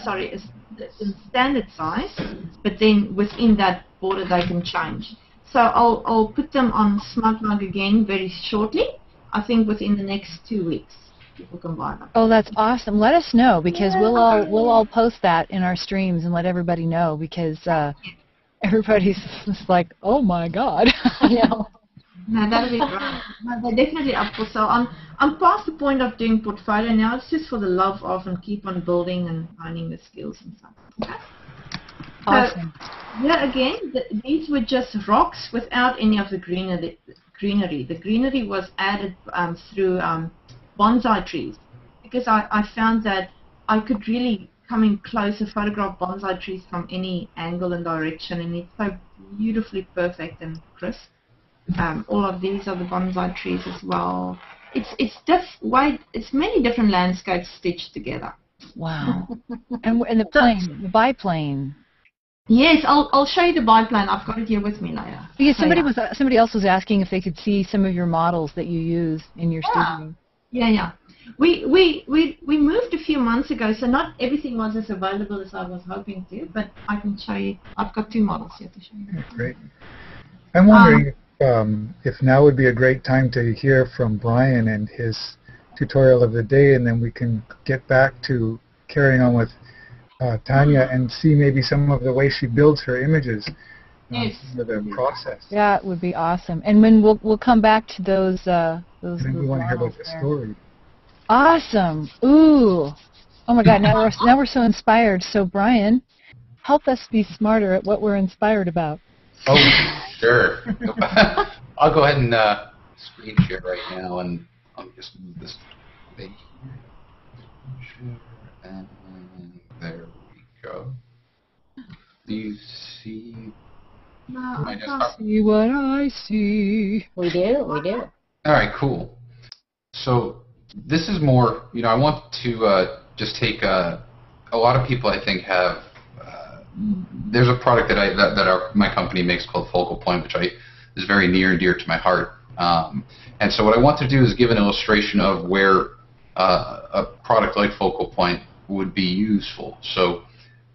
standard size, but then within that border they can change. So I'll put them on SmugMug again very shortly, I think within the next 2 weeks. People can buy them. Oh, that's awesome. Let us know, because we'll all post that in our streams and let everybody know, because everybody's just like, oh my God. You know. No, that'll be great. No, they're definitely up for sale. I'm past the point of doing portfolio now. It's just for the love of and keep on building and honing the skills and stuff. Okay? Awesome. So, yeah, again, these were just rocks without any of the greenery. The greenery was added through bonsai trees, because I found that I could really come in close and photograph bonsai trees from any angle and direction, and it's so beautifully perfect and crisp. All of these are the bonsai trees as well. It's many different landscapes stitched together. Wow. and the biplane. Yes, I'll show you the biplane. I've got it here with me later. Because somebody else was asking if they could see some of your models that you use in your studio. Yeah. We moved a few months ago, so not everything was as available as I was hoping to, but I can show you. I've got 2 models here to show you. Great. I'm wondering if now would be a great time to hear from Brian and his tutorial of the day, and then we can get back to carrying on with Tanya and see maybe some of the way she builds her images. Yes. some of the process. That would be awesome. And when we'll come back to those And then we want to hear about the there. story. Awesome. Ooh. Oh my God. Now we're so inspired. So Brian, help us be smarter at what we're inspired about. Oh, sure. I'll go ahead and screen share right now, and I'll just move this thing here. And there we go. Do you see my desktop? See what I see. We do. All right, cool. So this is more, I want to just take a lot of people I think have. There's a product that my company makes called Focal Point, which is very near and dear to my heart. And so what I want to do is give an illustration of where a product like Focal Point would be useful. So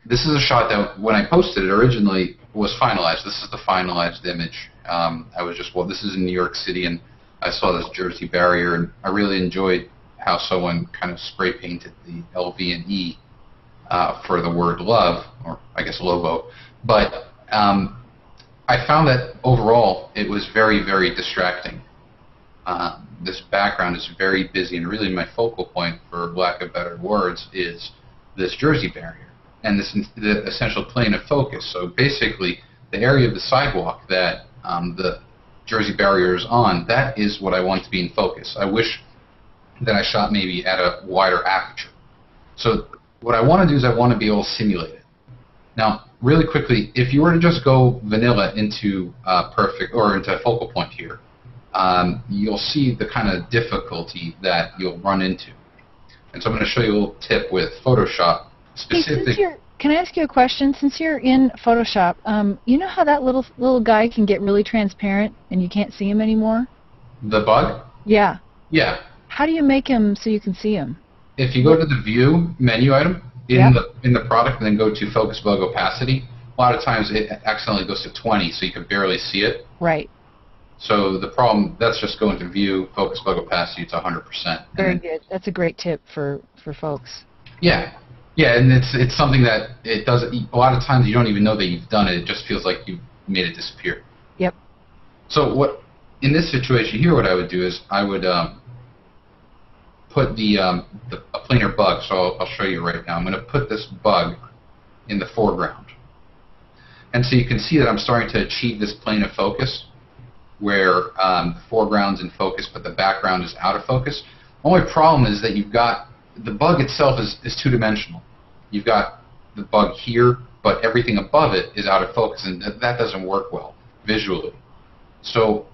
this is a shot that when I posted it originally was finalized. This is the finalized image. I was just, this is in New York City, and I saw this Jersey barrier, and I really enjoyed how someone kind of spray painted the LV and E for the word love, or I guess logo. But I found that overall it was very, very distracting. This background is very busy, and really my focal point, for lack of better words, is this Jersey barrier and the essential plane of focus. So basically, the area of the sidewalk that the Jersey barrier is on, that is what I want to be in focus. I wish that I shot maybe at a wider aperture. So what I want to do is I want to be able to simulate it. Now, really quickly, if you were to just go vanilla into perfect or into focal point here, you'll see the kind of difficulty that you'll run into. And so I'm going to show you a little tip with Photoshop specific. Hey, can I ask you a question? Since you're in Photoshop, you know how that little guy can get really transparent and you can't see him anymore? The bug? Yeah. Yeah. How do you make him so you can see him? If you go to the View menu item in the product and then go to Focus Bug Opacity, a lot of times it accidentally goes to 20, so you can barely see it. Right. So the problem, that's just going to View, Focus Bug Opacity to 100%. Very good. That's a great tip for folks. Yeah. Yeah, and it's something that it does. A lot of times you don't even know that you've done it. It just feels like you've made it disappear. Yep. So in this situation here, what I would do is I would put a planar bug. So I'll show you right now. I'm going to put this bug in the foreground. And so you can see that I'm starting to achieve this plane of focus where the foreground's in focus but the background is out of focus. Only problem is that you've got the bug itself is two-dimensional. You've got the bug here, but everything above it is out of focus, and that doesn't work well visually. So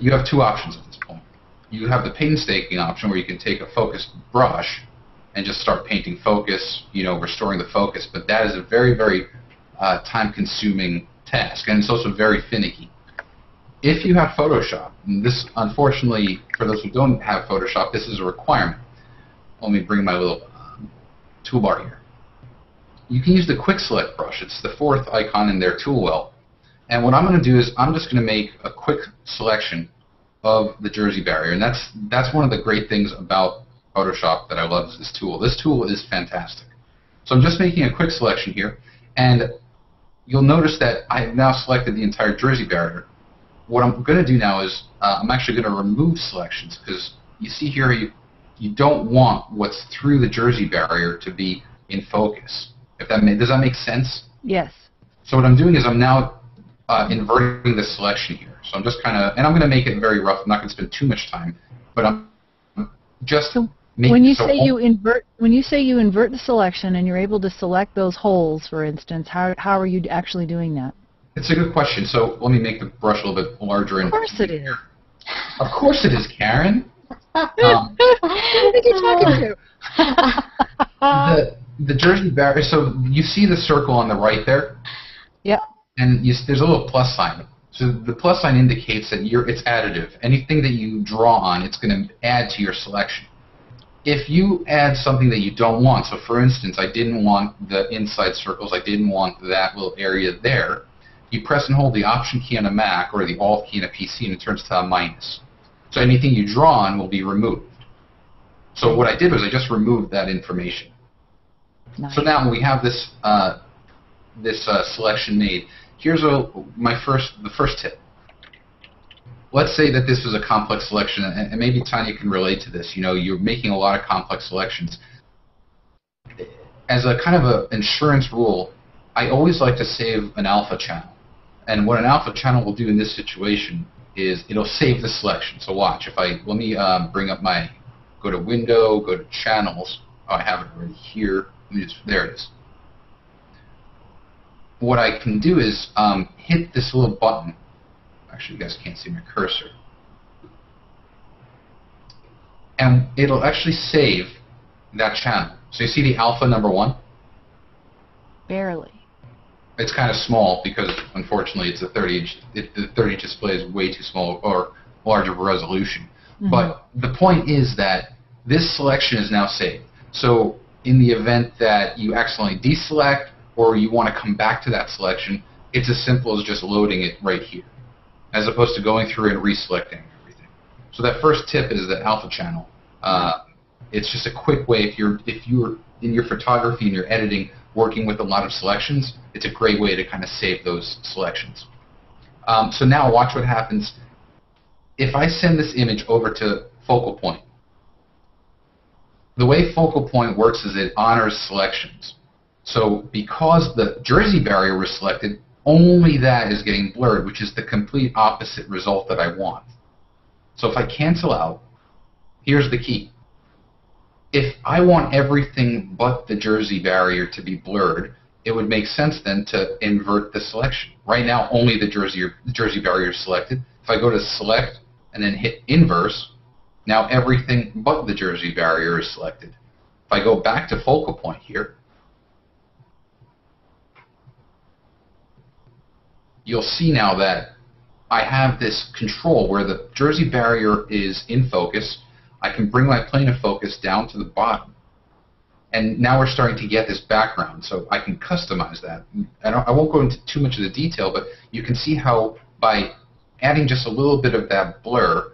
you have two options at this point. You have the painstaking option where you can take a focused brush and just start painting focus, restoring the focus, but that is a very, very time-consuming task, and it's also very finicky. If you have Photoshop, and this, unfortunately, for those who don't have Photoshop, this is a requirement. Let me bring my little toolbar here. You can use the Quick Select brush. It's the fourth icon in their tool well. And what I'm going to do is I'm just going to make a quick selection of the Jersey barrier. And that's one of the great things about Photoshop that I love is this tool. This tool is fantastic. So I'm just making a quick selection here. And you'll notice that I've now selected the entire Jersey barrier. What I'm going to do now is I'm actually going to remove selections because you see here you don't want what's through the Jersey barrier to be in focus. Does that make sense? Yes. So what I'm doing is I'm now inverting the selection here. So I'm just and I'm going to make it very rough. I'm not going to spend too much time, but I'm just making when you say you invert the selection and you're able to select those holes, for instance, how are you actually doing that? It's a good question. So let me make the brush a little bit larger. Of course it is. Of course it is, Karen. Who do you think you're talking to? The Jersey barrier, so you see the circle on the right there? Yep. And there's a little plus sign. So the plus sign indicates that it's additive. Anything that you draw on, it's going to add to your selection. If you add something that you don't want, so for instance, I didn't want the inside circles, I didn't want that little area there, you press and hold the Option key on a Mac or the Alt key on a PC and it turns to a minus. So anything you draw on will be removed. So what I did was I just removed that information. Nice. So now we have this selection made. here's the first tip. Let's say that this is a complex selection, and maybe Tanya can relate to this. You know, you're making a lot of complex selections. As a kind of an insurance rule, I always like to save an alpha channel. And what an alpha channel will do in this situation is it'll save the selection. So watch. Let me bring up go to Window, go to Channels. Oh, I have it right here. There it is. What I can do is hit this little button. Actually, you guys can't see my cursor. And it'll actually save that channel. So you see the alpha number 1? Barely. It's kind of small because, unfortunately, it's a 30-inch. The 30-inch display is way too small or large of a resolution. Mm-hmm. But the point is that this selection is now saved. So in the event that you accidentally deselect or you want to come back to that selection, it's as simple as just loading it right here, as opposed to going through and reselecting everything. So that first tip is the alpha channel. It's just a quick way if you're in your photography and you're editing, working with a lot of selections, it's a great way to kind of save those selections. So now watch what happens. If I send this image over to focal point, the way focal point works is it honors selections. So because the Jersey barrier was selected, only that is getting blurred, which is the complete opposite result that I want. So if I cancel out, here's the key. If I want everything but the Jersey barrier to be blurred, it would make sense then to invert the selection. Right now, only the Jersey barrier is selected. If I go to Select and then hit Inverse, now everything but the Jersey barrier is selected. If I go back to focal point here, you'll see now that I have this control where the Jersey barrier is in focus. I can bring my plane of focus down to the bottom. And now we're starting to get this background, so I can customize that. I won't go into too much of the detail, but you can see how by adding just a little bit of that blur,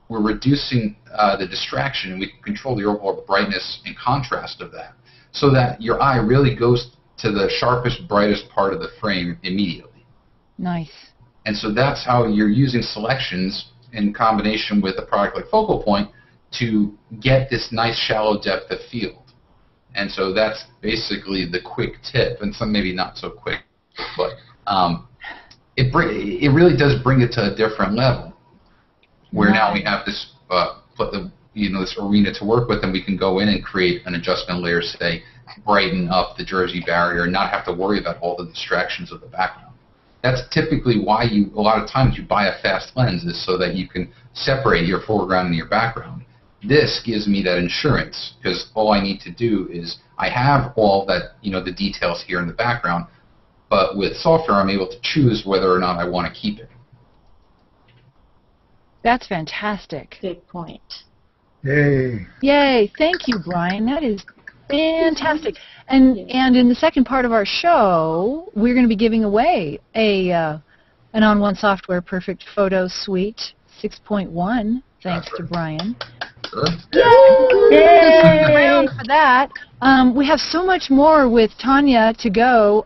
we're reducing the distraction, and we can control the overall brightness and contrast of that, so that your eye really goes to the sharpest, brightest part of the frame immediately. Nice. And so that's how you're using selections in combination with a product like Focal Point to get this nice shallow depth of field. And so that's basically the quick tip, and some maybe not so quick, but it really does bring it to a different level, where now we have this this arena to work with, and we can go in and create an adjustment layer, say, brighten up the Jersey barrier, and not have to worry about all the distractions of the background. That's typically why a lot of times you buy a fast lens, is so that you can separate your foreground and your background. This gives me that insurance, because all I need to do is I have all that, the details here in the background, but with software I'm able to choose whether or not I want to keep it. That's fantastic. Good point. Yay. Yay. Thank you, Brian. That is fantastic. And in the second part of our show, we're going to be giving away an On1 Software Perfect Photo Suite 6.1, thanks to Brian. Sure. Yay! Stick around for that. We have so much more with Tanya to go.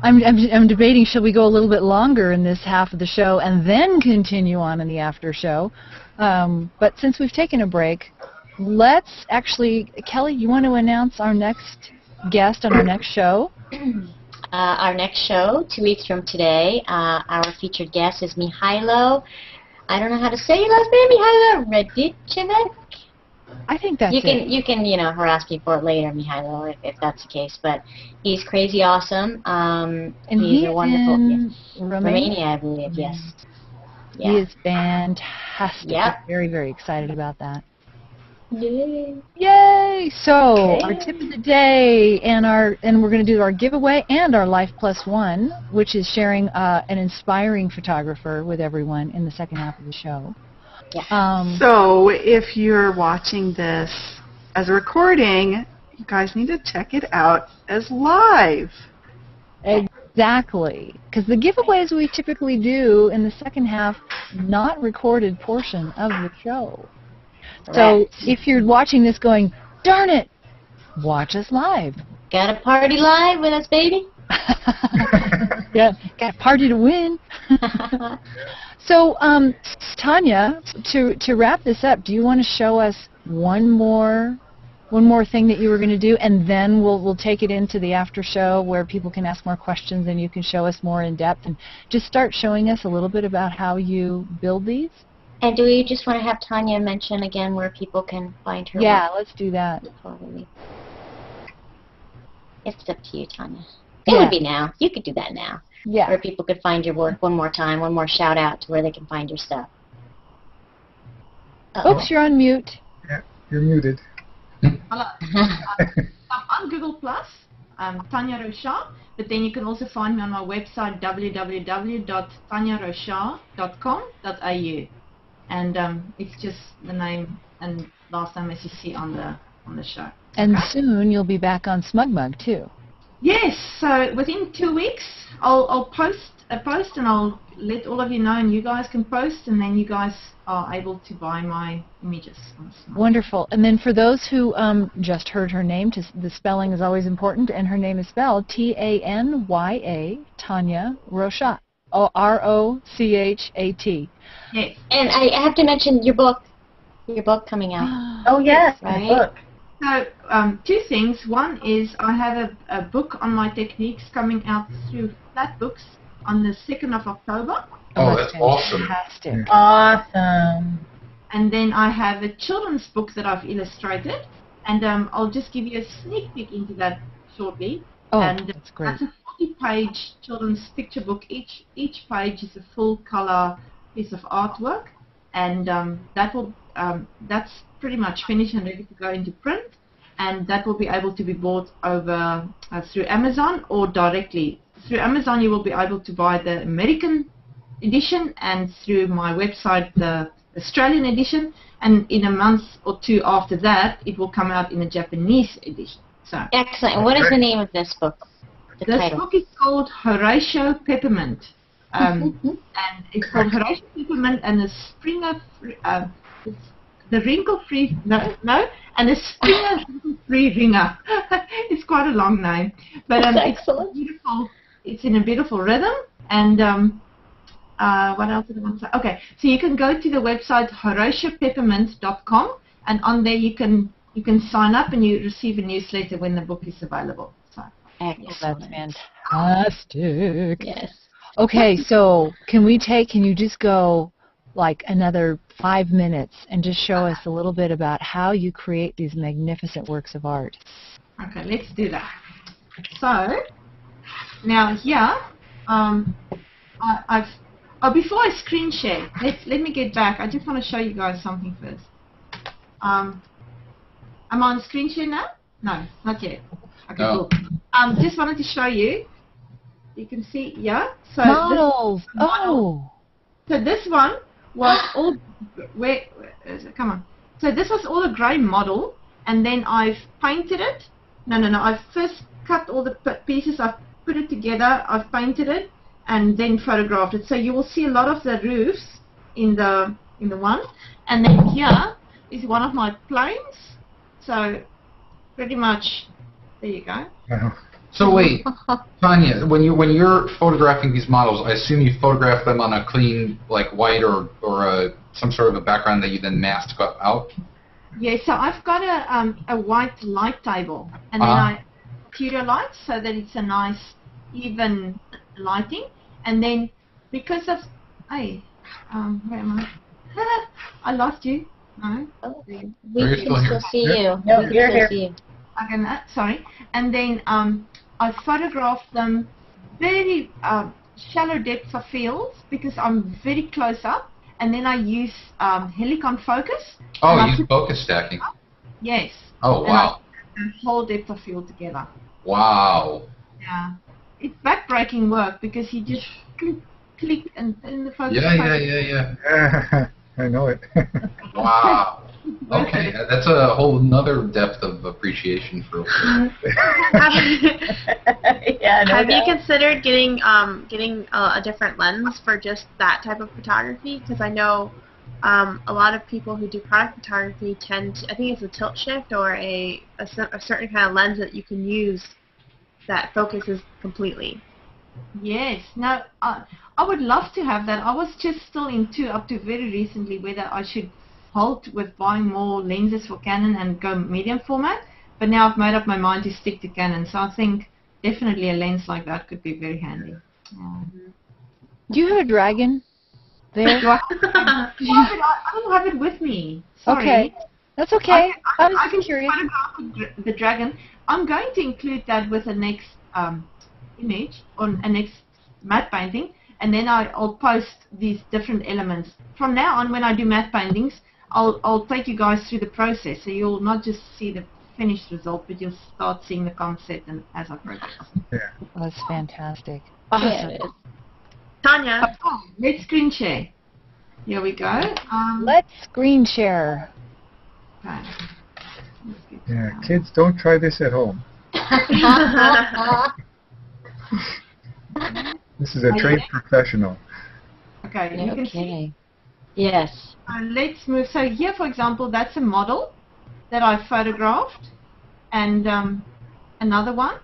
I'm debating, should we go a little bit longer in this half of the show and then continue on in the after show? But since we've taken a break, let's actually, Kelly, you want to announce our next guest on our next show? Our next show, 2 weeks from today, our featured guest is Mihailo. I don't know how to say your last name, Mihailo Radicevic. I think that's it. You can harass me for it later, Mihailo, if that's the case. But he's crazy awesome. And he's a wonderful. in Romania, I believe. Yes. Yeah. He is fantastic. Yep. I'm very, very excited about that. Yay! Yay! So Okay. our tip of the day, and we're going to do our giveaway and our Life Plus One, which is sharing an inspiring photographer with everyone in the second half of the show. Yeah. So if you're watching this as a recording, you guys need to check it out as live. Exactly, because the giveaways we typically do in the second half, not recorded portion of the show. So if you're watching this going, darn it, watch us live. Got a party live with us, baby? Yeah, got a party to win. So, Tanya, to wrap this up, do you want to show us one more thing that you were going to do, and then we'll take it into the after show where people can ask more questions and you can show us more in depth, and just start showing us a little bit about how you build these? And do we just want to have Tanya mention again where people can find her Yeah, work? let's do that. It's up to you, Tanya. It would be now. You could do that now. Yeah. Where people could find your work one more time, one more shout out to where they can find your stuff. Oops, you're on mute. Yeah, you're muted. Hello. I'm on Google Plus. I'm Tanya Rochat, but then you can also find me on my website www.tanyarochat.com.au, and it's just the name and last name as you see on the show. And soon you'll be back on SmugMug too. Yes, so within 2 weeks I'll post a post and I'll let all of you know, and you guys can post, and then you guys are able to buy my images. Wonderful. And then for those who just heard her name, the spelling is always important, and her name is spelled Tanya, Tanya Rochat, R-O-C-H-A-T. Yes. And I have to mention your book coming out. Oh, yes, right? my book. So, two things. One is I have a book on my techniques coming out through Flat Books on the 2nd of October. Oh, that's awesome. Fantastic. Awesome. And then I have a children's book that I've illustrated, and I'll just give you a sneak peek into that shortly. Oh, and that's great. That's a 40-page children's picture book. Each page is a full-color piece of artwork, and that's pretty much finished and ready to go into print, and that will be able to be bought over through Amazon or directly. Through Amazon you will be able to buy the American edition, and through my website the Australian edition, and in a month or two after that it will come out in a Japanese edition. So Excellent. And what is the name of this book? The this title? book is called Horatio Peppermint. And it's called Horatio Peppermint and the Springer, the wrinkle-free, and the Springer-free ringer. It's quite a long name, but it's beautiful. It's in a beautiful rhythm, and what else did I want to say? Okay, so you can go to the website horatiopeppermint.com, and on there you can sign up and you receive a newsletter when the book is available. So Excellent. That's fantastic. Yes. Okay, so can you just go like another 5 minutes and just show us a little bit about how you create these magnificent works of art? Okay, let's do that. So now here, before I screen share, let me get back. I just want to show you guys something first. Am I on screen share now? No, not yet. Okay, No. cool. Just wanted to show you. You can see, yeah. So Models. So this one was all. Where is it? Come on. So this was all a grey model, and then I've painted it. No. I've first cut all the pieces. I've put it together. I've painted it, and then photographed it. So you will see a lot of the roofs in the one, and then here is one of my planes. So pretty much, there you go. So wait, Tanya, when you're photographing these models, I assume you photograph them on a clean, like white or some sort of a background that you then mask out? Yeah, so I've got a white light table, and then I studio lights so that it's a nice even lighting, and then because of where am I? I lost you. No. Oh, we You're can still here. still see you. No, We can you're still here. see you. Okay, sorry. And then I photographed them very shallow depths of fields because I'm very close up, and then I use helicon focus. Oh, and you use focus stacking. Yes. Oh, And wow. I put the whole depth of field together. Wow. Yeah. It's backbreaking work because you just click and the focus. Yeah. I know it. Wow. Okay, that's a whole another depth of appreciation for. Yeah, no Have you doubt. considered getting a different lens for just that type of photography? Because I know a lot of people who do product photography tend to, I think it's a tilt shift or a certain kind of lens that you can use that focuses completely. Yes. Now, I would love to have that. I was just still into, up to very recently, whether I should halt with buying more lenses for Canon and go medium format. But now I've made up my mind to stick to Canon. So I think definitely a lens like that could be very handy. Yeah. Do you have a dragon there? Do I don't have it with me. Sorry. Okay. That's okay. I can curious. photograph the dragon. I'm going to include that with the next image on a next matte painting, and then I'll post these different elements. From now on, when I do matte paintings, I'll take you guys through the process, so you'll not just see the finished result, but you'll start seeing the concept and as I progress. Yeah. That's fantastic. Yeah, it is. Tanya. Let's screen share. Here we go. Let's screen share. Okay. Let's get Yeah, that. kids, don't try this at home. This is a trained professional. Okay, you can see. Okay. Yes. Let's move. So here, for example, that's a model that I photographed, and another one.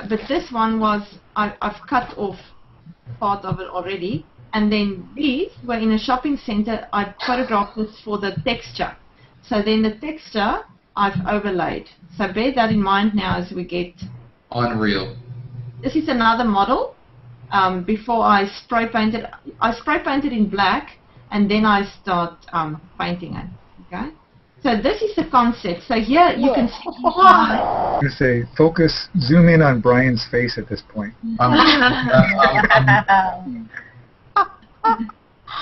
But this one was, I've cut off part of it already. And then these were in a shopping center. I photographed this for the texture. So then the texture I've overlaid. So bear that in mind now as we get. Unreal. This is another model. Before I spray painted in black, and then I start painting it. Okay. So this is the concept. So here you can see. You say, focus, zoom in on Brian's face at this point.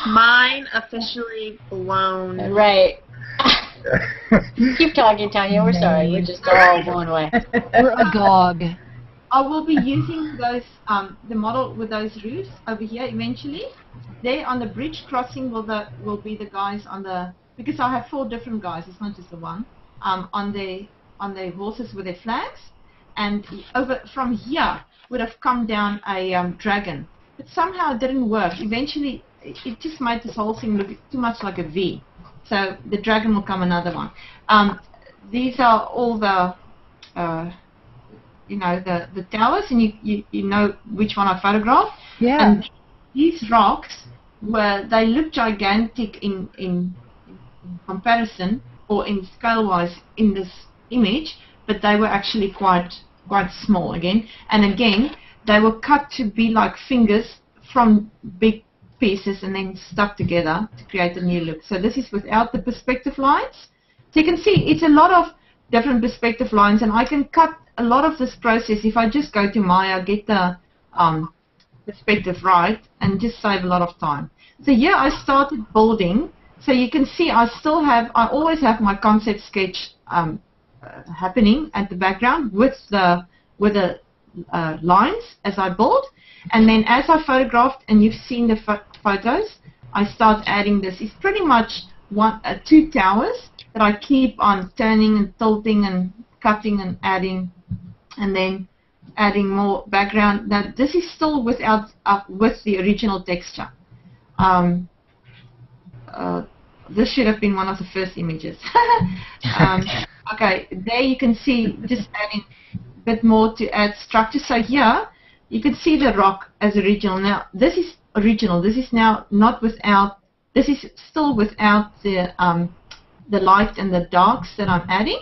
Mine officially blown. Right. Keep talking, Tanya. We're sorry. We're just all blown away. We're agog. I will be using those, the model with those roofs over here eventually. There on the bridge crossing will be the guys on the, because I have 4 different guys, it's not just the one, on the horses with their flags. And over from here would have come down a dragon. But somehow it didn't work. Eventually it just made this whole thing look too much like a V. So the dragon will come another one. These are all the the towers, and you know which one I photographed. Yeah. And these rocks they look gigantic in comparison or in scale-wise in this image, but they were actually quite small again. And again, they were cut to be like fingers from big pieces and then stuck together to create a new look. So this is without the perspective lines. So you can see it's a lot of different perspective lines, and I can cut a lot of this process if I just go to Maya, get the perspective right, and just save a lot of time. So here I started building. So you can see I always have my concept sketch happening at the background with the lines as I build, and then as I photographed, and you've seen the photos, I start adding this. It's pretty much 2 towers that I keep on turning and tilting and cutting and adding, and then adding more background. Now this is still with the original texture. This should have been one of the first images. Okay, there you can see just adding a bit more to add structure. So here you can see the rock as original. Now this is original. This is now not without. This is still without the light and the darks that I'm adding.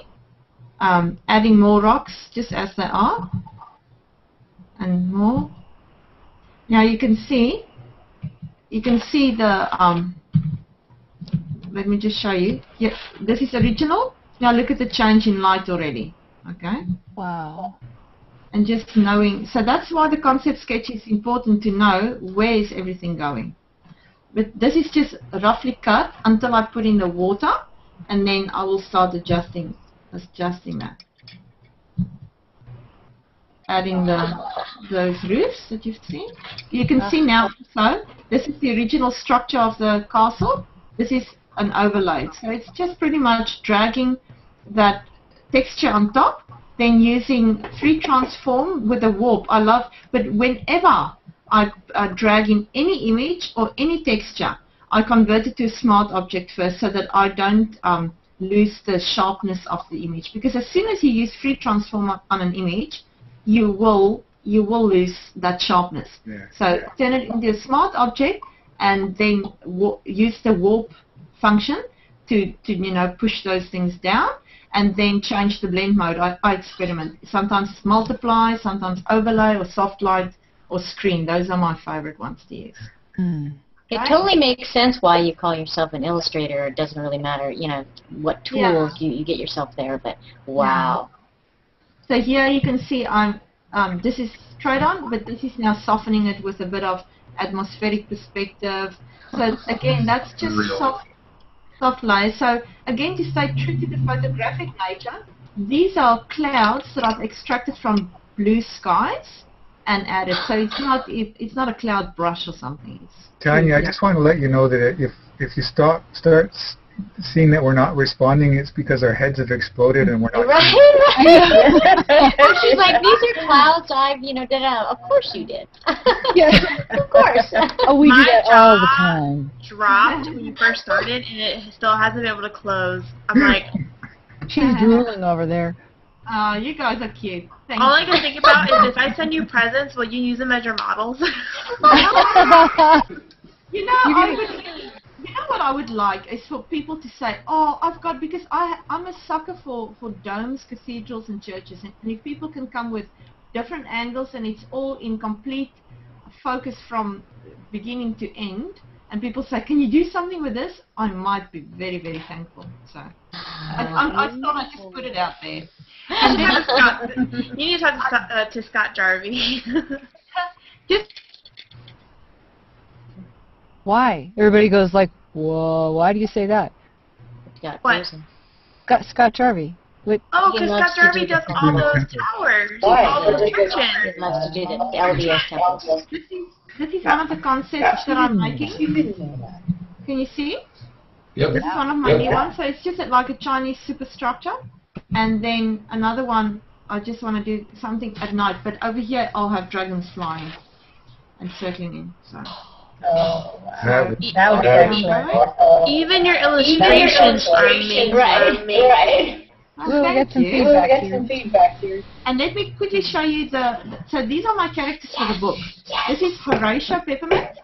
Adding more rocks just as they are, and more. Now you can see the. Let me just show you. Yeah, this is original. Now look at the change in light already. Okay. Wow. And just knowing, so that's why the concept sketch is important to know where is everything going. But this is just roughly cut until I put in the water, and then I will start adjusting that. Adding those roofs that you've seen. You can see now, so this is the original structure of the castle. This is an overlay. So it's just pretty much dragging that texture on top, then using free transform with a warp. I love, but whenever I drag in any image or any texture, I convert it to a smart object first so that I don't lose the sharpness of the image. Because as soon as you use free transform on an image, you will you will lose that sharpness. Yeah. So turn it into a smart object, and then use the warp function to push those things down, and then change the blend mode. I experiment. Sometimes multiply, sometimes overlay, or soft light, or screen. Those are my favorite ones to use. It totally makes sense why you call yourself an illustrator. It doesn't really matter, what tools you get yourself there, but wow. So here you can see this is straight on, but this is now softening it with a bit of atmospheric perspective. So again, that's just soft layers. So again, to stay true to the photographic nature, these are clouds that I've extracted from blue skies and added. So it's not a cloud brush or something. Tanya, I just want to let you know that if you start seeing that we're not responding, it's because our heads have exploded and we're not. Right. She's like, these are clouds. I've Of course you did. Yeah. Of course. Oh, we do My that all the time. Dropped when you first started, and it still hasn't been able to close. I'm like, She's drooling over there. Oh, you guys are cute. Thank all you. I can think about is if I send you presents, will you use them as your models? You know what I would like is for people to say, oh, because I'm a sucker for domes, cathedrals, and churches, and if people can come with different angles and it's all in complete focus from beginning to end, and people say, can you do something with this? I might be very, very thankful. So I thought I'd just put it out there. And then you need to talk to Scott Jarvie. Just Why? Everybody goes like, whoa, why do you say that? What? Scott Jarvie. What? Oh, because Scott Jarvie does all those towers, all those churches. He loves to do the LDS temples. This is one of the concepts that I'm making. Can you see? Yep. This is one of my new ones. So it's just like a Chinese superstructure. And then another one, I just want to do something at night. But over here, I'll have dragons flying and circling in. So. Oh, wow. That would That would be excellent. Even your illustrations are amazing. Right. Ooh, we got some feedback here. And let me quickly show you so these are my characters for the book. This is Horatio Peppermint.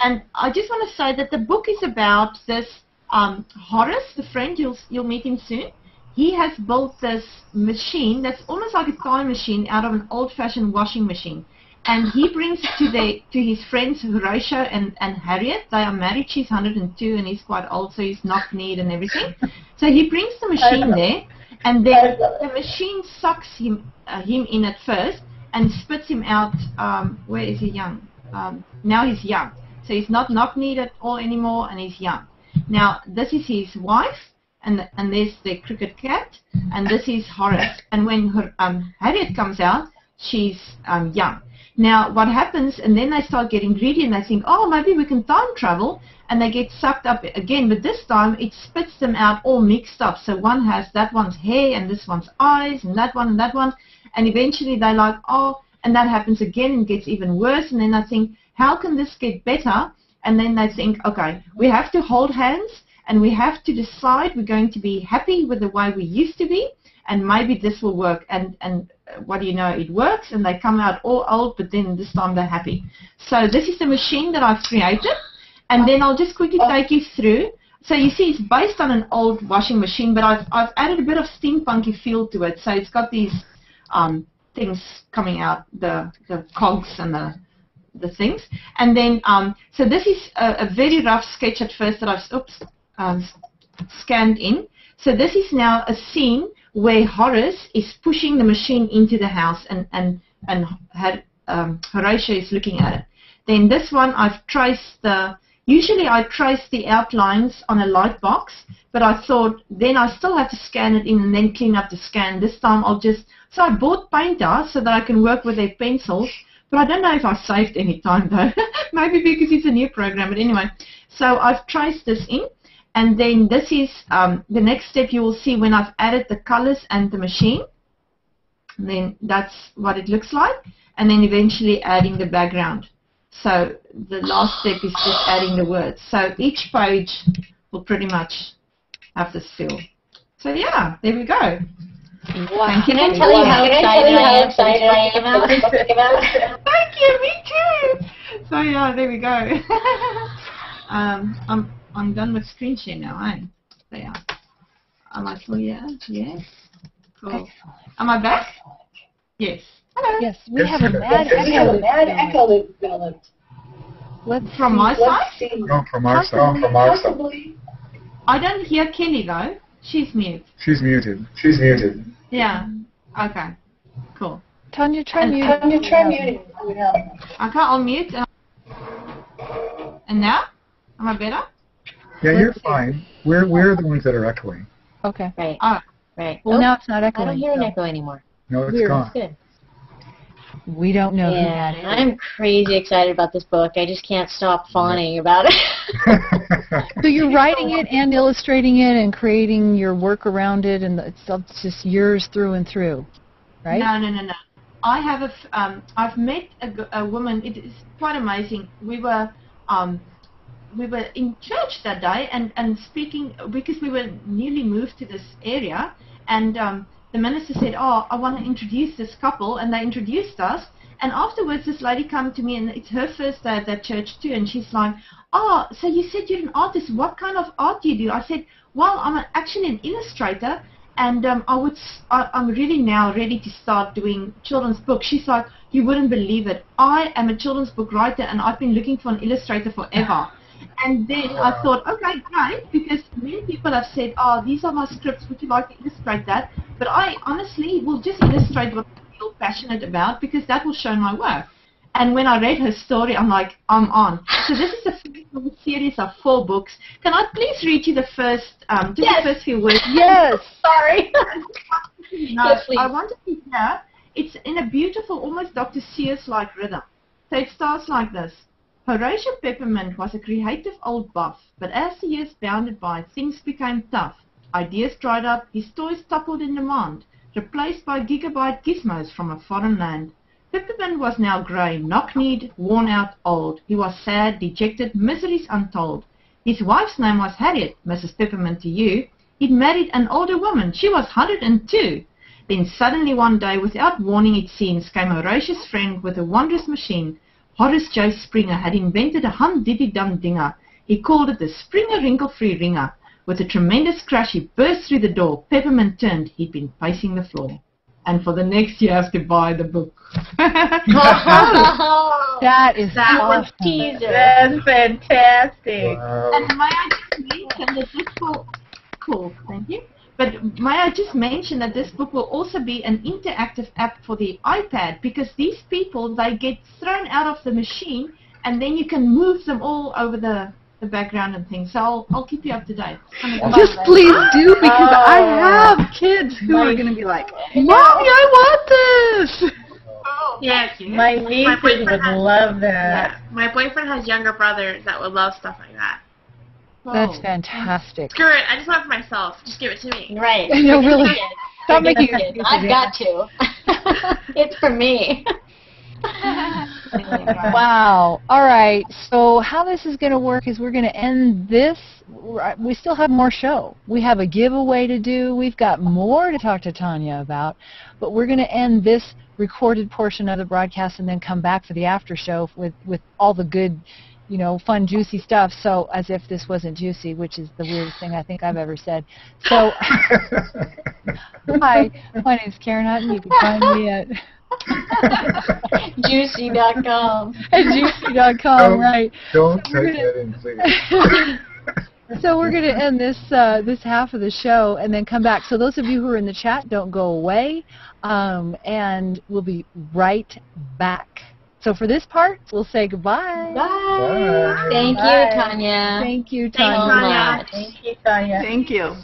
And I just want to say that the book is about this Horace, the friend, you'll meet him soon. He has built this machine that's almost like a time machine out of an old-fashioned washing machine. And he brings it to his friends Horatio and Harriet. They are married. She's 102 and he's quite old, so he's knock-kneed and everything. So he brings the machine there, and then the machine sucks him in at first and spits him out. Where is he young? Now he's young. So he's not knock-kneed at all anymore, and he's young. Now, this is his wife, and there's the cricket cat, and this is Horace. And when Harriet comes out, she's young. Now, what happens, and then they start getting greedy and they think, oh, maybe we can time travel, and they get sucked up again, but this time it spits them out all mixed up. So one has that one's hair, and this one's eyes, and that one, and eventually they're like, oh, and that happens again and gets even worse, and then I think, how can this get better? And then they think, okay, we have to hold hands, and we have to decide we're going to be happy with the way we used to be, and maybe this will work. And what do you know, it works, and they come out all old, but then this time they're happy. So this is the machine that I've created, and then I'll just quickly take you through. So you see it's based on an old washing machine, but I've added a bit of steampunky feel to it. So it's got these things coming out, the cogs and the things. And then, so this is a very rough sketch at first that I've scanned in. So this is now a scene where Horace is pushing the machine into the house, and Horatio is looking at it. Then this one, I've traced usually I trace the outlines on a light box, but I thought then I still have to scan it in and then clean up the scan. This time so I bought painters so that I can work with their pencils, but I don't know if I saved any time though. Maybe because it's a new program, but anyway. So I've traced this in. And then this is the next step you will see when I've added the colors and the machine. And then that's what it looks like. And then eventually adding the background. So the last step is just adding the words. So each page will pretty much have this feel. So yeah, there we go. Wow. Can I tell you how excited I am for this book to come out? Thank you, me too. So yeah, there we go. I'm done with screen share now, eh? So yeah. Am I still here? Yes. Cool. Excellent. Am I back? Yes. Hello. Yes, we have a mad echo loop developed. From my side? No, from our side. From our side. I don't hear Kelly though. She's mute. She's muted. She's muted. Yeah. Okay. Cool. Tanya, try muting. Okay, I'll mute. And now? Am I better? Yeah, you're fine. We're the ones that are echoing. Okay. Right. Oh. Right. Well, now it's not echoing. I don't hear an echo anymore. No, it's Weird. gone. Good. We don't know who Yeah, that is. I'm crazy excited about this book. I just can't stop fawning about it. So you're writing it and illustrating it and creating your work around it, and it's just yours through and through, right? No. I have I've met a woman. It is quite amazing. We were in church that day and speaking because we were newly moved to this area, and the minister said, "Oh, I want to introduce this couple," and they introduced us. And afterwards, this lady came to me, and it's her first day at that church too, and she's like, "Oh, so you said you're an artist. What kind of art do you do?" I said, "Well, I'm actually an illustrator, and I'm really now ready to start doing children's books." She's like, "You wouldn't believe it. I am a children's book writer, and I've been looking for an illustrator forever." And then I thought, okay, great, because many people have said, "Oh, these are my scripts, would you like to illustrate that?" But I honestly will just illustrate what I feel passionate about, because that will show my work. And when I read her story, I'm like, I'm on. So this is the first of a series of 4 books. Can I please read you the first, the first few words? Yes. Sorry. No, Yes, please. I wanted to hear, it's in a beautiful, almost Dr. Seuss-like rhythm. So it starts like this. Horatio Peppermint was a creative old buff, but as the years bounded by, things became tough. Ideas dried up, his toys toppled in demand, replaced by gigabyte gizmos from a foreign land. Peppermint was now grey, knock-kneed, worn out, old. He was sad, dejected, miseries untold. His wife's name was Harriet, Mrs. Peppermint to you. He'd married an older woman, she was 102. Then suddenly one day, without warning it seems, came Horatius' friend with a wondrous machine. Horace J. Springer had invented a hum-diddy-dum dinger. He called it the Springer Wrinkle-Free Ringer. With a tremendous crash, he burst through the door. Peppermint turned. He'd been pacing the floor. And for the next, you have to buy the book. That is was awesome. teaser. That's fantastic. Wow. And may I just mention that this book, cool, thank you. But may I just mention that this book will also be an interactive app for the iPad, because these people, they get thrown out of the machine and then you can move them all over the background and things. So I'll keep you up to date. Just please do, because I have kids who are going to be like, "Mommy, I want this." Yes, My nieces would love that. My boyfriend has younger brothers that would love stuff like that. That's fantastic. Screw it, I just want it for myself. Just give it to me. Right. No, really. Stop Forget making the kids. I've got to. It's for me. Wow. All right. So how this is going to work is we're going to end this. We still have more show. We have a giveaway to do. We've got more to talk to Tanya about. But we're going to end this recorded portion of the broadcast and then come back for the after show with all the good, you know, fun, juicy stuff. So as if this wasn't juicy, which is the weirdest thing I think I've ever said. So hi, my name's Karen Hutton. You can find me at Juicy.com. at juicy.com, right. Don't type that in, please. So we're going to end this this half of the show and then come back. So those of you who are in the chat, don't go away, and we'll be right back. So for this part, we'll say goodbye. Bye. Thank Bye. you, Tanya. Thank you, Thanks, Tanya. Tanya. Thank you, Tanya. Thank you.